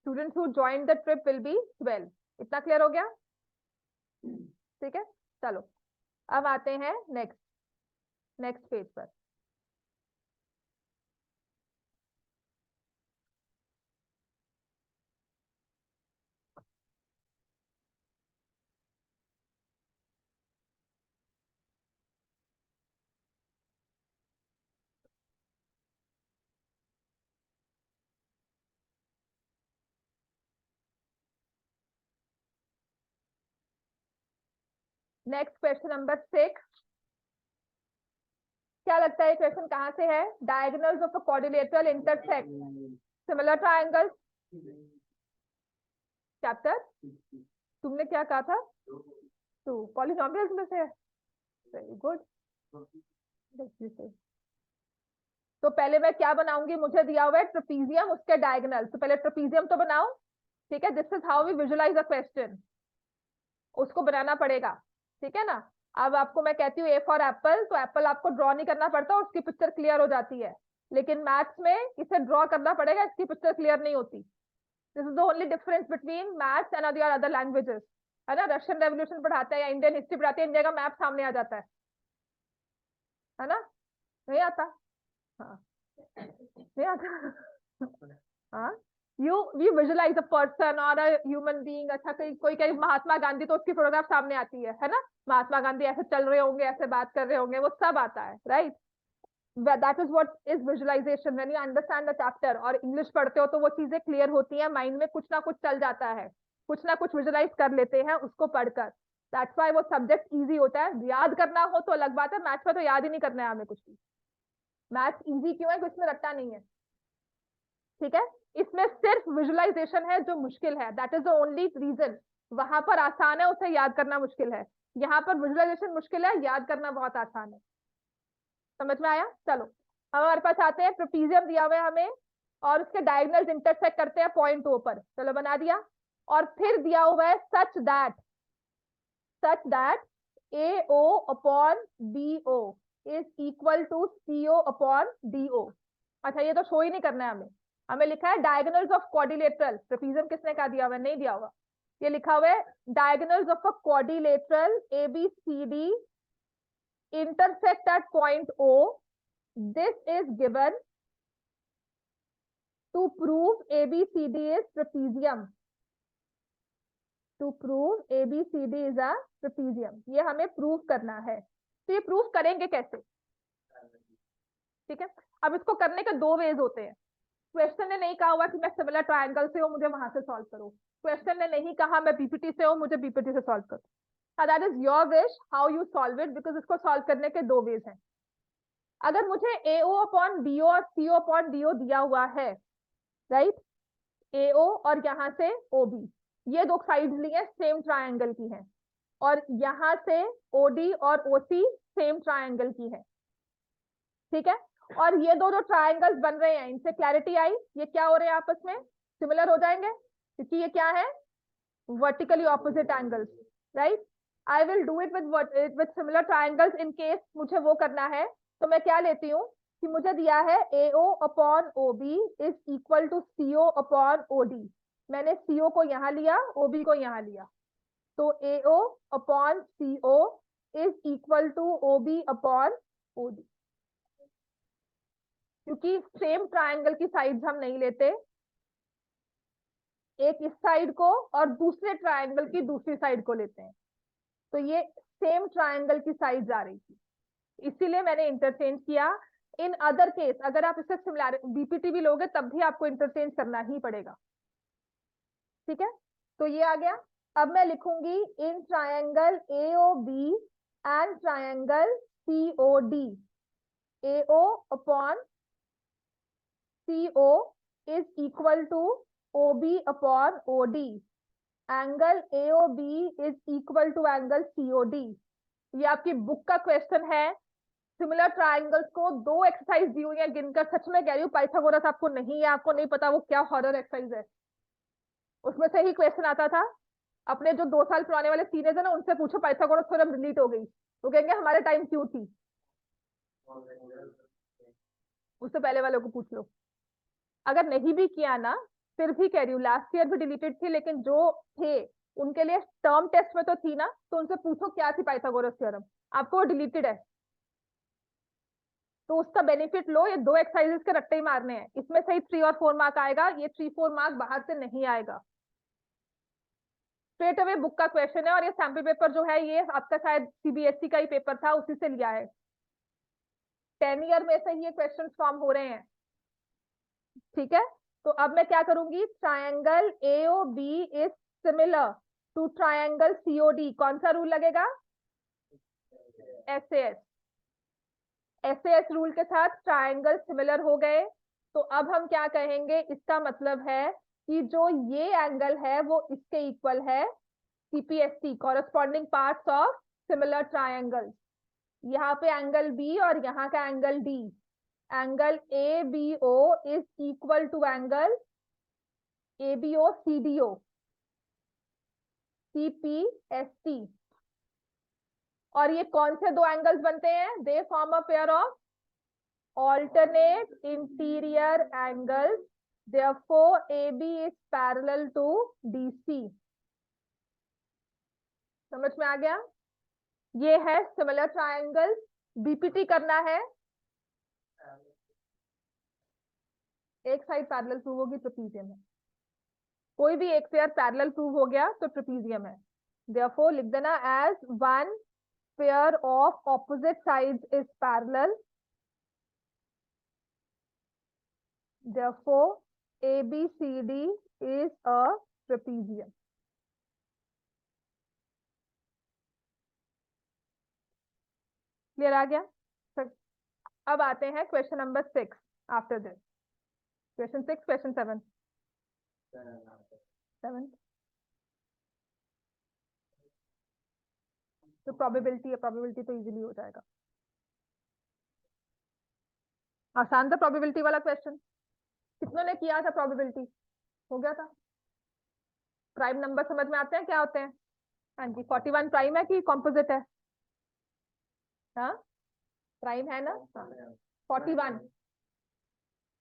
Students who joined the trip will be 12. इतना क्लियर हो गया? ठीक है, चलो अब आते हैं नेक्स्ट पेज पर। Next question number 6। क्या लगता है क्वेश्चन कहां से है? Diagonals of a quadrilateral intersect similar triangles, chapter तुमने क्या कहा था, 2 पॉलिनोमियल्स में से है। Very good. तो पहले मैं क्या बनाऊंगी, मुझे दिया हुआ है ट्रेपीजियम, उसके डायगोनल, तो पहले ट्रेपीजियम तो बनाओ। ठीक है, this is how we visualise a question, उसको बनाना पड़ेगा। ठीक है ना। अब आपको मैं कहती हूँ ए फॉर एप्पल, तो एप्पल आपको ड्रॉ नहीं करना पड़ता, उसकी पिक्चर क्लियर हो जाती है। लेकिन मैथ्स में इसे ड्रॉ करना पड़ेगा, इसकी पिक्चर क्लियर नहीं होती। This is the only difference between maths and other languages, है ना। रशियन रेवोल्यूशन पढ़ाते हैं या इंडियन हिस्ट्री पढ़ाते हैं, इंडिया का मैप सामने आ जाता है ना। नहीं आता, हाँ नहीं आता। हाँ, यू विजुलाइज अ पर्सन और अ ह्यूमन बीइंग। अच्छा, कोई कहे महात्मा गांधी, तो उसकी फोटोग्राफ सामने आती है ना। महात्मा गांधी ऐसे चल रहे होंगे, ऐसे बात कर रहे होंगे, वो सब आता है, right. That is what is visualisation. When you understand the chapter और इंग्लिश पढ़ते हो तो वो चीजें क्लियर होती हैं, माइंड में कुछ ना कुछ चल जाता है, कुछ ना कुछ विजुअलाइज कर लेते हैं उसको पढ़कर। दैट्स व्हाई वो सब्जेक्ट इजी होता है। याद करना हो तो अलग बात है, मैथ्स में तो याद ही नहीं करना है हमें कुछ भी। मैथ्स इजी क्यों है, कुछ में रट्टा नहीं है। ठीक है, इसमें सिर्फ विजुअलाइजेशन है जो मुश्किल है, that is the only reason. वहां पर आसान है, उसे याद करना मुश्किल है। यहाँ पर विजुअलाइजेशन मुश्किल है, याद करना बहुत आसान है। समझ में आया? चलो अब हमारे पास आते हैं, ट्रेपीजियम दिया हुआ है हमें और उसके डायगोनल्स इंटरसेक्ट करते हैं पॉइंट ओ पर। चलो बना दिया। और फिर दिया हुआ है such that AO upon BO is equal to CO upon DO। अच्छा, ये तो शो ही नहीं करना है हमें। हमें लिखा है डायगोनल्स ऑफ क्वाड्रिलेटरल, ट्रेपीजियम किसने कहा दिया हुआ है, नहीं दिया हुआ। ये लिखा हुआ है diagonals of a quadrilateral ABCD intersect at point O. This is given to prove ABCD is trapezium. To prove ABCD is a trapezium. ये हमें प्रूव करना है। तो ये प्रूव करेंगे कैसे? ठीक है, अब इसको करने के 2 वेज होते हैं। क्वेश्चन ने नहीं कहा हुआ कि मैं सिमिलर ट्रायंगल से हूं, मुझे वहां से सॉल्व करो। क्वेश्चन ने नहीं कहा मैं बीपीटी से हूं, मुझे बीपीटी से सॉल्व करो। That is your wish how you solve it, because इसको सॉल्व करने के 2 वेज हैं। अगर मुझे AO अपॉन BO और CO अपॉन DO दिया हुआ है, राइट, AO और यहां से OB, ये 2 साइड्स ली हैं, सेम ट्रायंगल की हैं, और यहां से OD और OC सेम ट्रायंगल की है। ठीक है, और ये दो जो ट्राइंगल्स बन रहे हैं इनसे क्लैरिटी आई, ये क्या हो रहे हैं आपस में, सिमिलर हो जाएंगे, क्योंकि ये क्या है, vertically opposite angles, right. I will do it with similar triangles in case मुझे वो करना है। तो मैं क्या लेती हूँ कि मुझे दिया है AO upon OB is equal to CO upon OD। मैंने CO को यहाँ लिया, OB को यहाँ लिया, तो AO upon CO is equal to OB upon OD। क्योंकि सेम ट्राइंगल की साइड्स हम नहीं लेते, एक इस साइड को और दूसरे ट्राइंगल की दूसरी साइड को लेते हैं, तो ये सेम ट्राइंगल की साइड्स आ रही थी, इसीलिए मैंने इंटरचेंज किया। इन अदर केस अगर आप इससे सिमिलर बीपीटी भी लोगे तब भी आपको इंटरचेंज करना ही पड़ेगा, ठीक है। तो ये आ गया। अब मैं लिखूंगी in triangle AOB and triangle COD, AO upon CO is equal to OB upon OD. Angle AOB is equal to angle COD. ये आपकी बुक का क्वेश्चन है। सिमिलर ट्राइंगल्स को दो एक्सरसाइज दी हुई है गिनकर, सच में कह रही हूँ पाइथागोरस आपको नहीं है, आपको नहीं पता वो क्या हॉरर एक्सरसाइज है, उसमें से ही क्वेश्चन आता था। अपने जो 2 साल पुराने वाले सीनियर्स है ना उनसे पूछो पाइथागोरस थ्योरम डिलीट हो गई, वो कहेंगे हमारे टाइम क्यों थी, उससे पहले वालों को पूछ लो। अगर नहीं भी किया ना, फिर भी कह रही हूँ लास्ट ईयर भी डिलीटेड थी, लेकिन जो थे उनके लिए टर्म टेस्ट में तो थी ना, तो उनसे पूछो क्या थी पाइथागोरस थ्योरम, आपको वो डिलीटेड है, तो उसका बेनिफिट लो। ये 2 एक्सरसाइजेस के रट्टे ही मारने हैं, इसमें सही 3 और 4 मार्क आएगा, ये 3-4 मार्क बाहर से नहीं आएगा, स्ट्रेट अवे बुक का क्वेश्चन है। और ये सैंपल पेपर जो है ये आपका शायद CBSE का ही पेपर था, उसी से लिया है, 10 ईयर में से ही ये क्वेश्चन फॉर्म हो रहे हैं, ठीक है। तो अब मैं क्या करूंगी, triangle AOB is similar to triangle COD, कौन सा रूल लगेगा, SAS रूल के साथ ट्रायंगल सिमिलर हो गए। तो अब हम क्या कहेंगे, इसका मतलब है कि जो ये एंगल है वो इसके इक्वल है, CPST corresponding parts of similar triangle. यहाँ पे एंगल B और यहाँ का angle D, angle ABO is equal to angle ABO CDO CPST। और ये कौन से दो एंगल्स बनते हैं, they form a pair of alternate interior angles, therefore AB is parallel to DC। समझ में आ गया, ये है सिमिलर ट्रायंगल। बीपीटी करना है, एक साइड पैरेलल प्रूव होगी ट्रेपीजियम है, कोई भी एक पेयर पैरेलल प्रूव हो गया तो ट्रेपीजियम है, therefore लिख देना as one pair of opposite sides is parallel, therefore ABCD is a trapezium। Clear आ गया। अब आते हैं question number 6 after this, question 6 question 7 तो प्रोबेबिलिटी है, प्रोबेबिलिटी तो इजीली हो जाएगा, आसान था प्रोबेबिलिटी वाला क्वेश्चन, कितनों ने किया था प्रोबेबिलिटी, हो गया था। प्राइम नंबर समझ में आते हैं क्या होते हैं, हाँ जी 41 प्राइम है कि कॉम्पोजिट है, हाँ प्राइम है ना, हाँ 41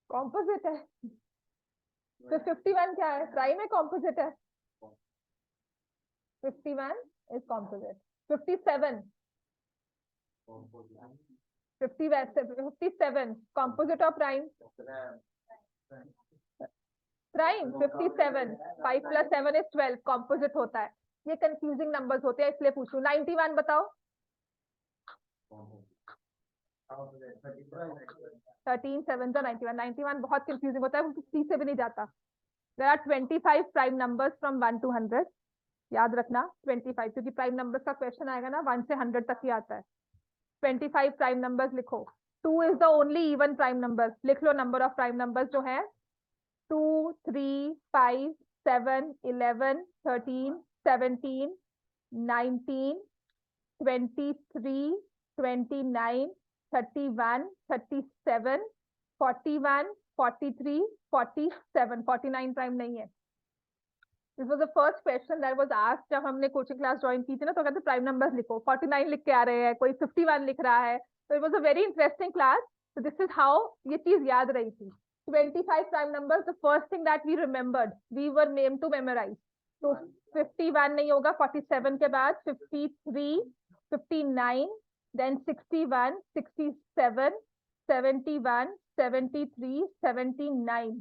कॉम्पोजिट है, तो 51 क्या है, प्राइम है कॉम्पोजिट है, 51 is composite, 57 57 composite of prime, prime 57 5 + 7 = 12 composite होता है। ये कंफ्यूजिंग नंबर्स होते हैं इसलिए पूछू। 91 बताओ, 13 7 91, 91 बहुत कंफ्यूजिंग होता है क्योंकि 3 से भी नहीं जाता। There are 25 prime numbers from 1 to 100, याद रखना 25, क्योंकि प्राइम नंबर्स का क्वेश्चन आएगा ना 1 से 100 तक ही आता है। 25 प्राइम नंबर्स लिखो, 2 is the only even prime number, लिख लो नंबर ऑफ प्राइम नंबर्स जो है 2 3 5 7 11 13 17 19 23 29 31, 37, 41, 43, 47, 49 प्राइम नहीं है। This was the first question that was asked जब हमने कोचिंग क्लास ज्वाइन की थी ना, तो कहते प्राइम नंबर्स लिखो, 49 लिख के आ रहे हैं, कोई 51 लिख रहा है, तो it was a very interesting class. So this is how ये चीज याद रही थी। 25 prime numbers, the first thing that we remembered, we were named to memorize. तो 51 नहीं होगा, 47 के बाद 53, 59, then 61, 67, 71, 73, 79,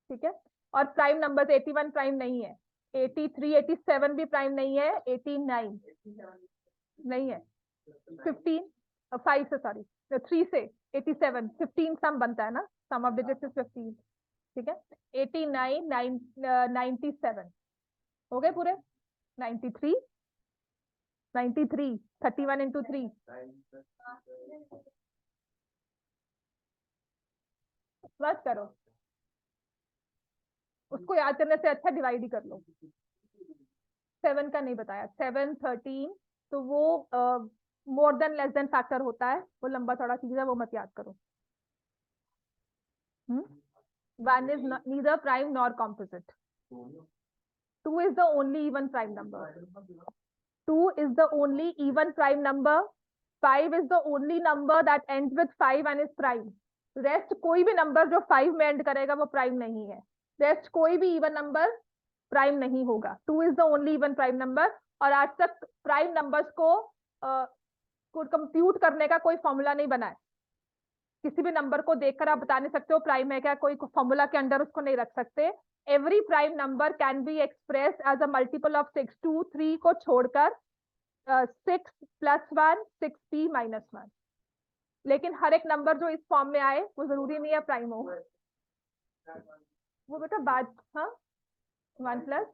ठीक है। और प्राइम नंबर 81 प्राइम नहीं है, 83, 87 भी प्राइम नहीं है, 89 नहीं है, 15, 5 से सॉरी 3 से 87, 15 सम बनता है ना, सम ऑफ डिजिट्स इज 15, ठीक है। 89, 97 हो गए पूरे, 93, 93, 31 इंटू 3, बस करो, उसको याद करने से अच्छा डिवाइड ही कर लो। 7 का नहीं बताया, 7, 13, तो वो more than less than factor होता है, वो लंबा चौड़ा चीज है, वो मत याद करो। 1 is neither prime nor composite. 2 is the only even prime number. 2 is the only even prime number. 5 is the only number that ends with 5 and is prime. Rest कोई भी नंबर जो 5 में एंड करेगा वो प्राइम नहीं है। Rest कोई भी इवन नंबर प्राइम नहीं होगा। 2 is the only even prime number. और आज तक प्राइम नंबर्स को कंप्यूट करने का कोई फॉर्मूला नहीं बना है। किसी भी नंबर को देखकर आप बता नहीं सकते हो प्राइम है क्या, कोई फॉर्मूला के अंडर उसको नहीं रख सकते। Every prime number can be express as a multiple of 6, 2, 3 को छोड़कर 6 + 1, 6p - 1। लेकिन हर एक नंबर जो इस फॉर्म में आए वो जरूरी नहीं है प्राइम हो। वो बेटा बाद, हाँ 1 प्लस,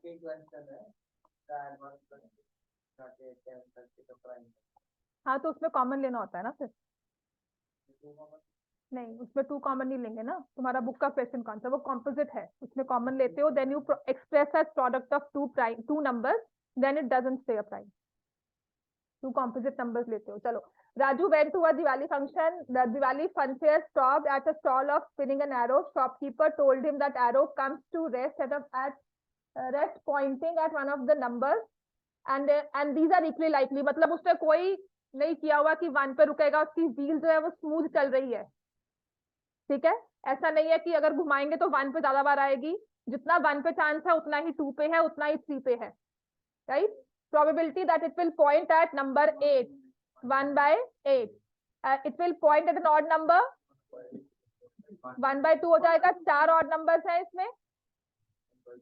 हाँ तो उसमें कॉमन लेना होता है ना फिर। नहीं, उसमें 2 कॉमन नहीं लेंगे ना, तुम्हारा बुक का क्वेश्चन कौन सा, वो कॉम्पोजिट है, उसमें कॉमन लेते हो, then you express as product of 2 numbers, then it doesn't stay a prime. 2 composite numbers लेते हो। चलो, Raju went to a Diwali function. The Diwali fun fair stopped at a stall of spinning an arrow. Shopkeeper told him that arrow comes to rest rest pointing at one of the numbers, and these are equally likely. मतलब उसने कोई नहीं किया हुआ कि 1 पे रुकेगा, उसकी व्हील जो है वो स्मूथ चल रही है, ठीक है। ऐसा नहीं है कि अगर घुमाएंगे तो 1 पे ज्यादा बार आएगी, जितना 1 पे चांस है उतना ही 2 पे है, उतना ही 3 पे है, right. Probability that it will point at number 8, 1/8. It will point at an odd number, 1/2 हो जाएगा। 4 ऑड नंबर्स हैं इसमें,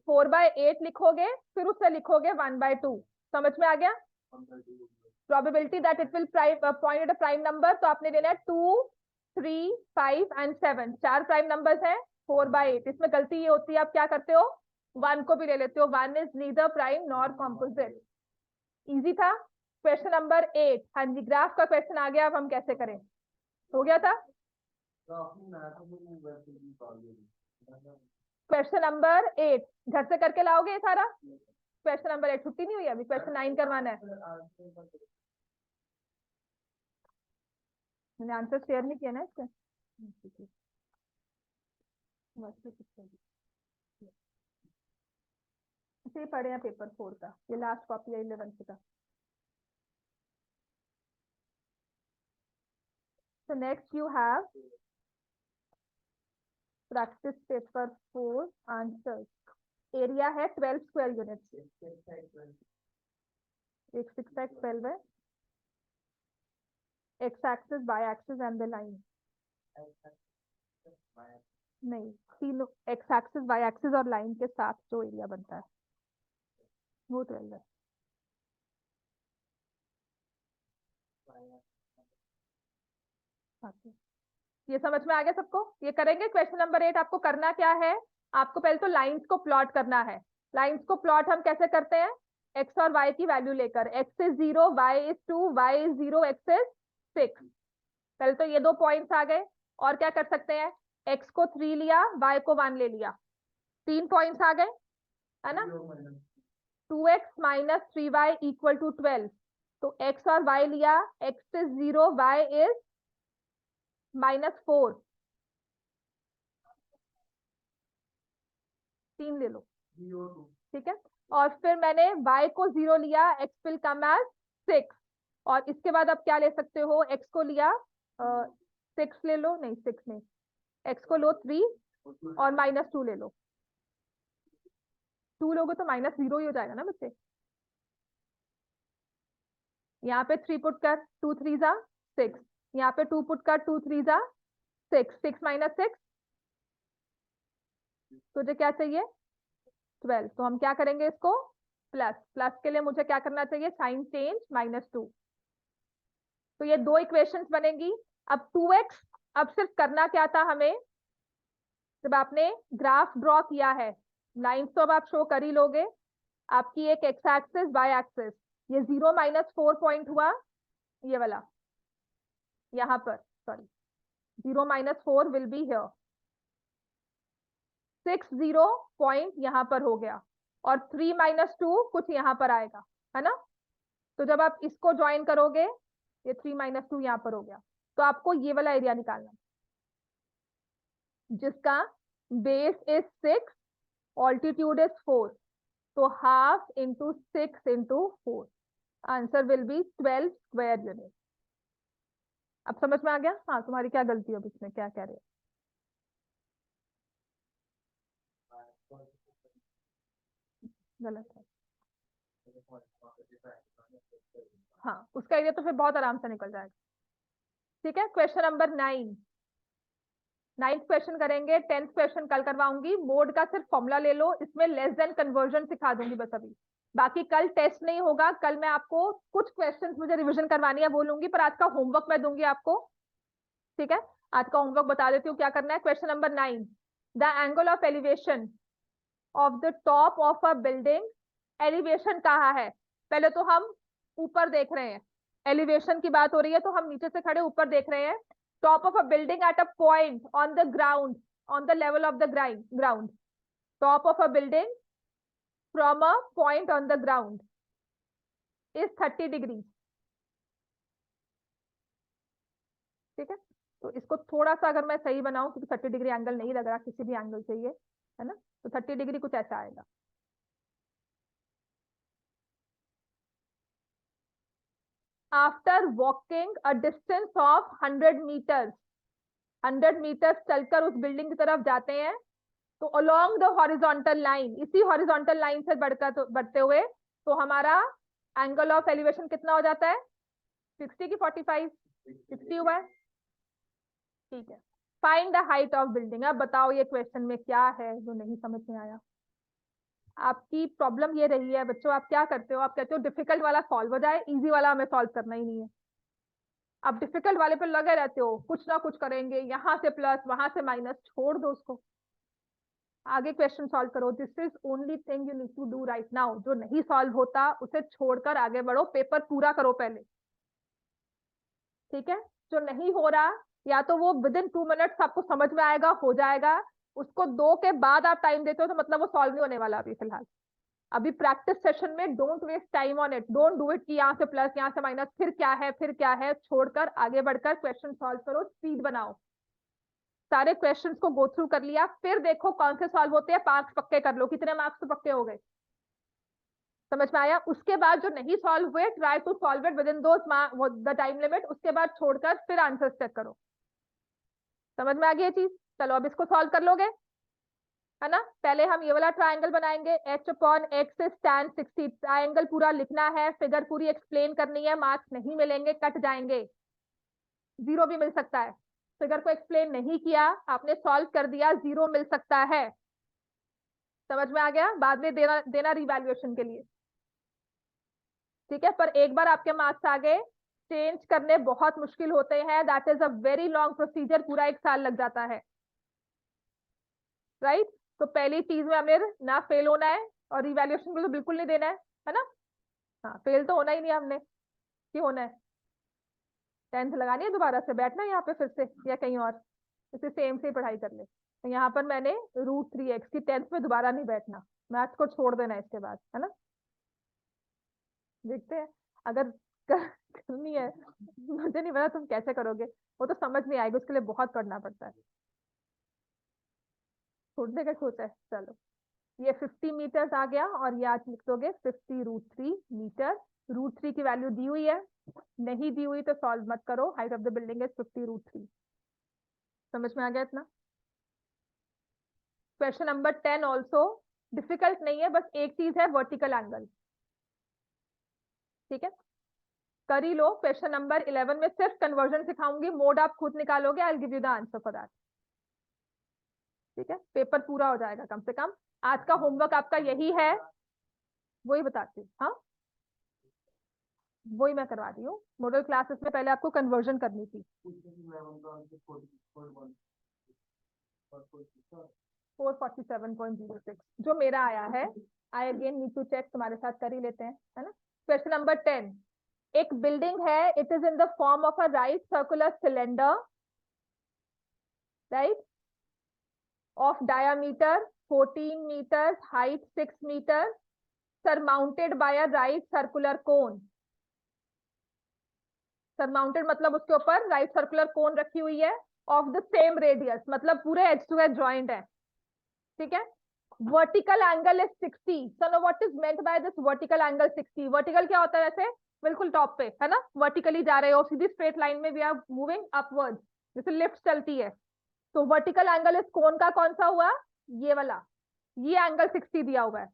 4/8 लिखोगे, फिर उससे लिखोगे 1/2। समझ में आ गया। Probability that it will point at a prime number, तो आपने लेना है 2, 3, 5 and 7। 4 प्राइम नंबर्स हैं, 4/8। इसमें गलती ये होती है, आप क्या करते हो, 1 को भी ले लेते हो। 1 is neither prime nor composite. Easy था। क्वेश्चन नंबर 8, हाँ जी, ग्राफ का क्वेश्चन आ गया। अब हम कैसे करें, हो गया था। क्वेश्चन नंबर 8 घर से करके लाओगे ये सारा। क्वेश्चन नंबर 8 छुट्टी नहीं हुई अभी, क्वेश्चन 9 करवाना है। मैंने आंसर शेयर नहीं किया ना इसके। ऐसे ही पढ़े हैं पेपर 4 का, ये लास्ट कॉपी है 11th का। So next you have practice paper 4 answers. Area है 12 स्क्वायर यूनिट्स। एक 6x12 है। X axis, Y axis and the line. नहीं, तीनों एक्स एक्सिस, वाई एक्सिस और लाइन के साथ जो एरिया बनता है वो 12 है। ये समझ में आ गया सबको। ये करेंगे। क्वेश्चन नंबर 8 आपको करना क्या है, आपको पहले तो लाइंस को प्लॉट करना है। लाइंस को प्लॉट हम कैसे करते हैं, एक्स और वाई की वैल्यू लेकर। X is 0, Y is 2, Y is 0, X is 6। पहले तो ये 2 पॉइंट्स आ गए। और क्या कर सकते हैं, एक्स को 3 लिया, वाई को 1 ले लिया, 3 पॉइंट्स आ गए, है ना। 2x - 3y = 12। तो x और y लिया, x इज 0, y इज -4, 3 ले लो, ठीक है। और फिर मैंने y को 0 लिया, x विल कम एज 6, और इसके बाद आप क्या ले सकते हो, x को लिया 6 ले लो, नहीं 6 नहीं, x को लो 3 और -2 ले लो। 2 लोगे तो -0 ही हो जाएगा ना बच्चे। यहाँ पे 3 पुट कर, 2 3 जा 6, यहाँ पे 2 पुट कर, 2 3 जा 6, 6 - 6 तुझे क्या चाहिए 12। तो हम क्या करेंगे इसको प्लस, प्लस के लिए मुझे क्या करना चाहिए, साइन चेंज -2। तो ये 2 इक्वेशंस बनेंगी। अब 2x, अब सिर्फ करना क्या था हमें, जब आपने ग्राफ ड्रॉ किया है, लाइंस तो अब आप शो कर ही लोगे, आपकी एक एक्स एक्सिस वाई एक्सिस, ये 0 -4 पॉइंट हुआ, ये वाला यहाँ पर, sorry 0 -4 will be here, 6 0 point यहाँ पर हो गया, और 3 -2 कुछ यहाँ पर आएगा, है ना। तो जब आप इसको ज्वाइन करोगे, ये 3 -2 यहाँ पर हो गया, तो आपको ये वाला एरिया निकालना, जिसका बेस इज 6, ऑल्टीट्यूड इज 4, तो half into 6 into 4, answer will be 12 square unit. अब समझ में आ गया। हाँ, तुम्हारी क्या गलती है अब इसमें, क्या कह रहे हो। गलत है, हाँ उसका एरिया तो फिर बहुत आराम से निकल जाएगा। ठीक है, क्वेश्चन नंबर 9, 9th क्वेश्चन करेंगे, 10th क्वेश्चन कल करवाऊंगी। मोड का सिर्फ फॉर्मूला ले लो, इसमें लेस देन कन्वर्जन सिखा दूंगी बस अभी, बाकी कल टेस्ट नहीं होगा। कल मैं आपको कुछ क्वेश्चंस मुझे रिवीजन करवानी है बोलूंगी, पर आज का होमवर्क मैं दूंगी आपको, ठीक है। आज का होमवर्क बता देती हूँ क्या करना है। Question number 9, the angle of elevation of the top of a building, elevation कहाँ है, पहले तो हम ऊपर देख रहे हैं, एलिवेशन की बात हो रही है तो हम नीचे से खड़े ऊपर देख रहे हैं। Top of a building at a point on the ground, on the level of the ground, top of a building from a point on the ground is 30 degree, ठीक है। तो इसको थोड़ा सा अगर मैं सही बनाऊं, क्योंकि 30 डिग्री एंगल नहीं लग रहा, किसी भी एंगल चाहिए, है ना, तो 30 डिग्री कुछ ऐसा आएगा। After walking a distance of 100 metres, 100 metres चलकर उस बिल्डिंग की तरफ जाते हैं, तो अलोंग द हॉरिजॉन्टल लाइन, इसी हॉरिजॉन्टल लाइन से बढ़कर तो बढ़ते हुए, तो हमारा एंगल ऑफ एलिवेशन कितना हो जाता है, 60 की 45, 60 हुआ है, ठीक है। Find the height of building. अब बताओ ये क्वेश्चन में क्या है जो नहीं समझ में आया। आपकी प्रॉब्लम ये रही है बच्चों, आप क्या करते हो, आप कहते हो डिफिकल्ट वाला सॉल्व हो जाए, इजी वाला हमें सॉल्व करना ही नहीं है। आप डिफिकल्ट वाले पे लगे रहते हो, कुछ ना कुछ करेंगे, यहाँ से प्लस वहां से माइनस, छोड़ दो उसको, आगे क्वेश्चन सॉल्व करो। This is only thing you need to do right now. जो नहीं सॉल्व होता उसे छोड़कर आगे बढ़ो, पेपर पूरा करो पहले, ठीक है। जो नहीं हो रहा, या तो वो विद इन 2 मिनट्स आपको समझ में आएगा, हो जाएगा, उसको 2 के बाद आप टाइम देते हो तो मतलब वो सॉल्व नहीं होने वाला अभी फिलहाल। अभी प्रैक्टिस सेशन में don't waste time on it, don't do it कि यहाँ से प्लस यहाँ से माइनस, फिर क्या है फिर क्या है, छोड़कर आगे बढ़कर क्वेश्चन सॉल्व करो, स्पीड बनाओ। सारे क्वेश्चंस को गो थ्रू कर लिया, फिर देखो कौन से सॉल्व होते हैं, 5 पक्के कर लो, कितने मार्क्स तो पक्के हो गए, समझ में आया। उसके बाद जो नहीं सॉल्व हुए, try to solve it within the time limit, उसके बाद छोड़कर फिर आंसर चेक करो। समझ में आ गई ये चीज। चलो अब इसको सॉल्व कर लोगे, है ना। पहले हम ये वाला ट्राइंगल बनाएंगे, h/x इज tan 60, ट्राइंगल पूरा लिखना है, फिगर पूरी एक्सप्लेन करनी है, मार्क्स नहीं मिलेंगे, कट जाएंगे, 0 भी मिल सकता है। फिगर को एक्सप्लेन नहीं किया आपने, सॉल्व कर दिया, 0 मिल सकता है। समझ में आ गया, बाद में देना देना रिवैल्यूएशन के लिए, ठीक है। पर एक बार आपके मार्क्स आ गए, चेंज करने बहुत मुश्किल होते हैं, that is a very long procedure, पूरा 1 साल लग जाता है, राइट। तो पहली चीज में हमने ना फेल होना है, और रिवैल्यूएशन को तो बिल्कुल नहीं देना है ना। हाँ, फेल तो होना ही नहीं हमने, कि होना है 10th लगानी है, दोबारा से बैठना है यहाँ पे फिर से या कहीं और, इसे सेम से पढ़ाई कर ले। तो यहाँ पर मैंने √3x की 10th में दोबारा नहीं बैठना, मैथ्स को छोड़ देना इसके बाद, है ना। देखते हैं अगर नहीं है, मुझे नहीं पता तुम कैसे करोगे, वो तो समझ नहीं आएगा, उसके लिए बहुत पढ़ना पड़ता है। छोड़ने का सोचा है, चलो ये 50 मीटर्स आ गया, और ये आज लिख दोगे 50√3 मीटर। √3 की वैल्यू दी हुई है, नहीं दी हुई तो सॉल्व मत करो। Height of the building is 50√3। समझ में आ गया इतना? क्वेश्चन नंबर 10 ऑल्सो डिफिकल्ट नहीं है, बस एक चीज है, वर्टिकल एंगल। ठीक है, कर ही लो। क्वेश्चन नंबर 11 में सिर्फ कन्वर्जन सिखाऊंगी, मोड आप खुद निकालोगे। I will give you the answer for that. ठीक है, पेपर पूरा हो जाएगा कम से कम। आज का होमवर्क आपका यही है, वही बताती हूँ। हाँ, वही मैं करवा रही हूँ। मॉडल क्लासेस में पहले आपको कन्वर्जन करनी थी। 447.06 जो मेरा आया है। I again need to check, तुम्हारे साथ कर ही लेते हैं, है ना। क्वेश्चन नंबर 10, एक बिल्डिंग है, it is in the form of a right circular cylinder, right, of diameter 14 meters, height 6 meters, surmounted by a right circular cone। Surmounted मतलब उसके ऊपर राइट सर्कुलर कोन रखी हुई है, ऑफ द सेम रेडियस, मतलब पूरे as to as joint है। ठीक है, vertical angle is 60। So know what is meant by this vertical angle 60? Vertical क्या होता है वैसे? बिल्कुल टॉप पे, है ना, वर्टिकली जा रहे हो, सीधी स्ट्रेट लाइन में वी आर मूविंग अपवर्ड, जैसे लिफ्ट चलती है। तो वर्टिकल एंगल इस कोन का कौन सा हुआ? ये वाला, ये एंगल 60 दिया हुआ है।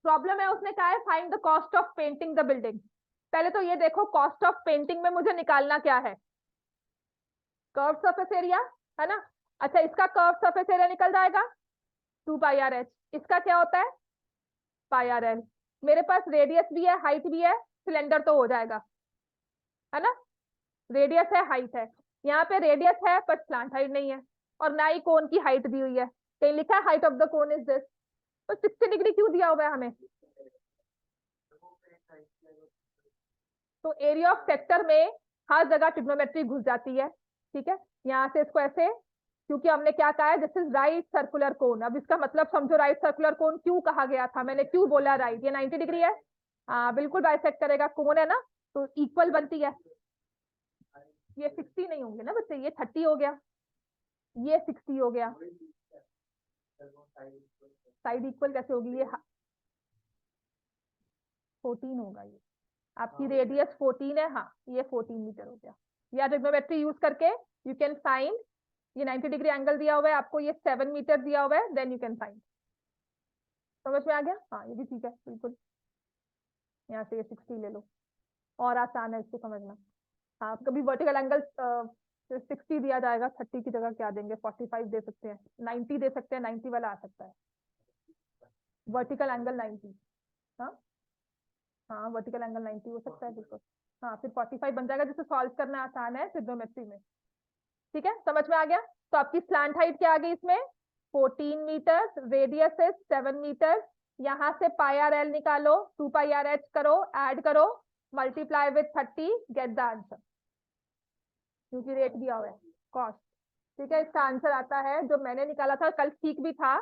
प्रॉब्लम है, उसने कहा है find the cost of painting the building. पहले तो ये देखो, कॉस्ट ऑफ पेंटिंग में मुझे निकालना क्या है? कर्व सरफेस एरिया, है ना। अच्छा, इसका कर्व सरफेस एरिया निकल जाएगा 2πr/h। इसका क्या होता है? πr/l। मेरे पास रेडियस भी है, हाइट भी है, सिलेंडर तो हो जाएगा, है ना। रेडियस है, हाइट है। यहाँ पे रेडियस है पर स्लांट हाइट नहीं है, और ना ही कोन की हाइट दी हुई है। कहीं लिखा है height of the cone is this, तो 60 डिग्री क्यों दिया हुआ है हमें? तो एरिया ऑफ सेक्टर में हर जगह ट्रिग्नोमेट्री घुस जाती है। ठीक है, यहाँ से इसको ऐसे, क्योंकि हमने क्या कहा है, this is right circular cone. अब इसका मतलब समझो, राइट सर्कुलर कोन क्यों कहा गया था, मैंने क्यों बोला राइट? ये 90 डिग्री है, हाँ बिल्कुल बाइसेक्ट करेगा, कोन है ना, तो इक्वल बनती है। ये 60 नहीं होंगे ना बच्चे, ये 30 हो गया, ये 60 हो गया। साइड इक्वल कैसे होगी? ये 14 होगा, ये आपकी रेडियस 14 है, हाँ ये 14 मीटर हो गया। या ट्रिग्नोमेट्री यूज करके यू कैन फाइंड, ये 90 डिग्री एंगल दिया हुआ है आपको, ये 7 मीटर दिया हुआ है, देन यू कैन फाइंड। समझ में आ गया? हाँ ये भी ठीक है बिल्कुल। यहाँ से ये 60 ले लो, और आसान है इसको समझना। हाँ, कभी वर्टिकल एंगल 60 दिया जाएगा, 30 की जगह क्या देंगे, 45 दे सकते हैं, 90 दे सकते हैं, 90 वाला आ सकता है। वर्टिकल एंगल 90, हाँ हाँ, वर्टिकल एंगल 90 हो सकता है बिल्कुल। हाँ, फिर 45 बन जाएगा, जिसे सॉल्व करना आसान है ट्रिग्नोमेट्री में। ठीक है, समझ में आ गया। तो आपकी स्लैंट हाइट क्या आ गई इसमें? 14 मीटर, रेडियस है 7 मीटर। यहाँ से πr/l निकालो, 2πr/h करो, ऐड करो, multiply with 30, get the answer, क्योंकि रेट दिया हुआ है, कॉस्ट। ठीक है, इसका आंसर आता है, जो मैंने निकाला था कल, ठीक भी था,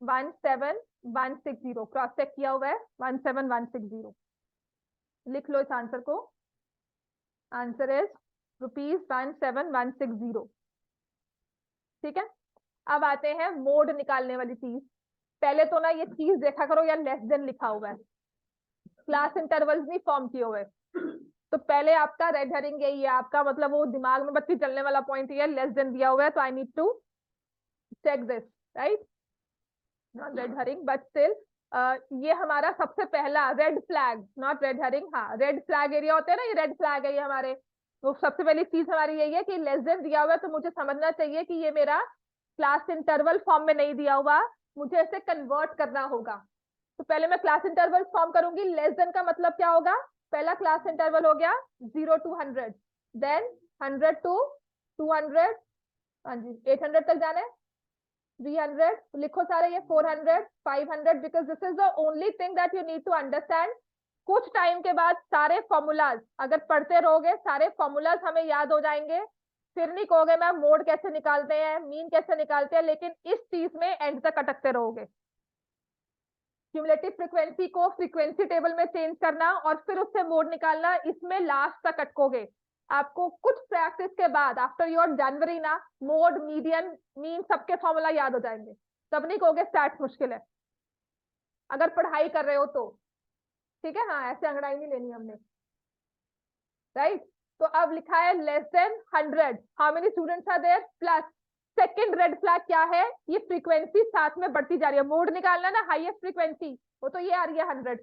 17160। क्रॉस चेक किया हुआ है, 17160। लिख लो इस आंसर को, आंसर इज ₹17160। ठीक है, अब आते हैं मोड निकालने वाली चीज। पहले तो ना ये चीज देखा करो, या लेस देन लिखा हुआ है, क्लास इंटरवल्स नहीं फॉर्म किए हुए। तो पहले आपका रेड हेरिंग यही है, आपका मतलब वो दिमाग में बत्ती चलने वाला पॉइंट ये लेस देन दिया हुआ है, तो I need to check this, right, not red herring but still. ये हमारा सबसे पहला red flag, not red herring, हाँ रेड फ्लैग एरिया होते हैं ना, ये रेड फ्लैग है ये हमारे। तो सबसे पहली चीज हमारी यही है कि लेस देन दिया हुआ है, तो मुझे समझना चाहिए कि ये मेरा क्लास इंटरवल फॉर्म में नहीं दिया हुआ, मुझे इसे कन्वर्ट करना होगा। तो पहले मैं क्लास इंटरवल फॉर्म करूंगी। लेस देन का मतलब क्या होगा? पहला क्लास इंटरवल हो गया 0 to 100, देन 100 to 200, हाँ जी 800 तक जाना है, 300 लिखो सारे, ये 400, 500, because this is the only thing that you need to understand. कुछ टाइम के बाद सारे फॉर्मूलाज अगर पढ़ते रहोगे, सारे फॉर्मूलाज हमें याद हो जाएंगे। फिर नहीं कहोगे मैम मोड कैसे निकालते हैं, मीन कैसे निकालते हैं, लेकिन इस चीज में एंड तक अटकते रहोगे। क्यूमुलेटिव फ्रीक्वेंसी को फ्रीक्वेंसी टेबल में चेंज करना और फिर उससे मोड निकालना, इसमें लास्ट तक अटकोगे। आपको कुछ प्रैक्टिस के बाद आफ्टर योर जनवरी ना मोड, मीडियन, मीन सबके फॉर्मूला याद हो जाएंगे, तब नहीं कहोगे स्टैट्स मुश्किल है, अगर पढ़ाई कर रहे हो तो। ठीक है, हाँ ऐसे अंगड़ाई नहीं लेनी हमने, राइट। तो अब लिखा है less than 100, how many students are there, plus second red flag क्या है, ये फ्रीक्वेंसी साथ में बढ़ती जा रही है, मोड निकालना ना हाईएस्ट फ्रीक्वेंसी, वो तो ये आ रही है 100।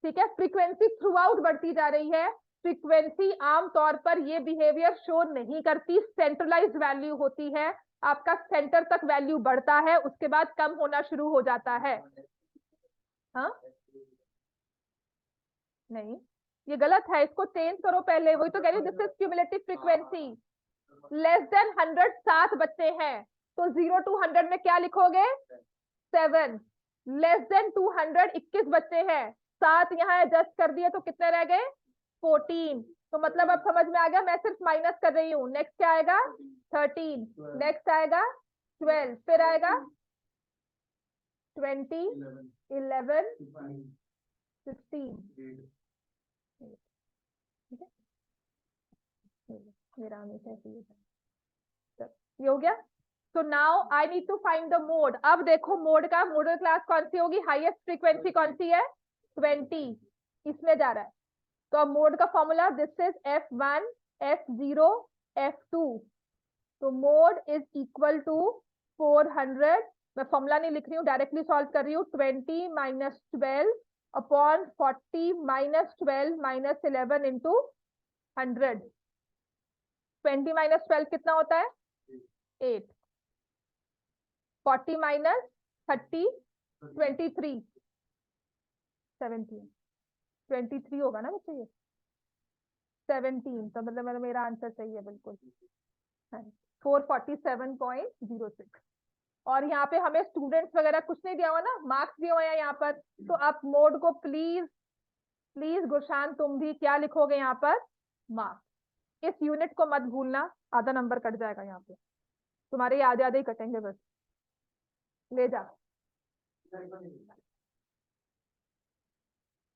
ठीक है, फ्रीक्वेंसी थ्रू आउट बढ़ती जा रही है। फ्रीक्वेंसी आमतौर पर ये बिहेवियर शो नहीं करती, सेंट्रलाइज्ड वैल्यू होती है, आपका सेंटर तक वैल्यू बढ़ता है, उसके बाद कम होना शुरू हो जाता है। हाँ नहीं, ये गलत है, इसको चेंज करो पहले, वही तो कह रही हूँ, this is cumulative frequency. Less than 100 7 बच्चे हैं, तो 0 to 100 में क्या लिखोगे, 7। लेस देन 200 21 बच्चे हैं, 7 यहाँ एडजस्ट कर दिए तो कितने रह गए, 14। तो मतलब अब समझ में आ गया, मैं सिर्फ माइनस कर रही हूँ। नेक्स्ट क्या आएगा, 13, नेक्स्ट आएगा 12, फिर आएगा 20, 11, 16। मेरा हमेशा ऐसे ही होता है। ये हो गया। तो now I need to find the mode. अब देखो मोड का, मोडल क्लास कौन सी होगी, हाईएस्ट फ्रीक्वेंसी कौन सी है, 20, इसमें जा रहा है। तो अब मोड का formula, this is F1 F0 F2। तो मोड इज इक्वल टू 400, मैं फॉर्मूला नहीं लिख रही हूँ, डायरेक्टली सॉल्व कर रही हूँ, 20 minus 12 upon 40 minus 12 minus 11 into 100। 20 minus 12 कितना होता है, 8। 40 माइनस 30 23, 17, 23 होगा ना बच्चे, ये 17, तो मतलब मेरा आंसर सही है बिल्कुल, 447.06। और यहाँ पे हमें स्टूडेंट्स वगैरह कुछ नहीं दिया हुआ ना, मार्क्स दिए हुए हैं यहाँ पर। तो आप मोड को प्लीज प्लीज गुरशान तुम भी क्या लिखोगे यहाँ पर, मार्क्स। इस यूनिट को मत भूलना, आधा नंबर कट जाएगा यहाँ पे, तुम्हारे आधे आधे ही कटेंगे बस, ले जा।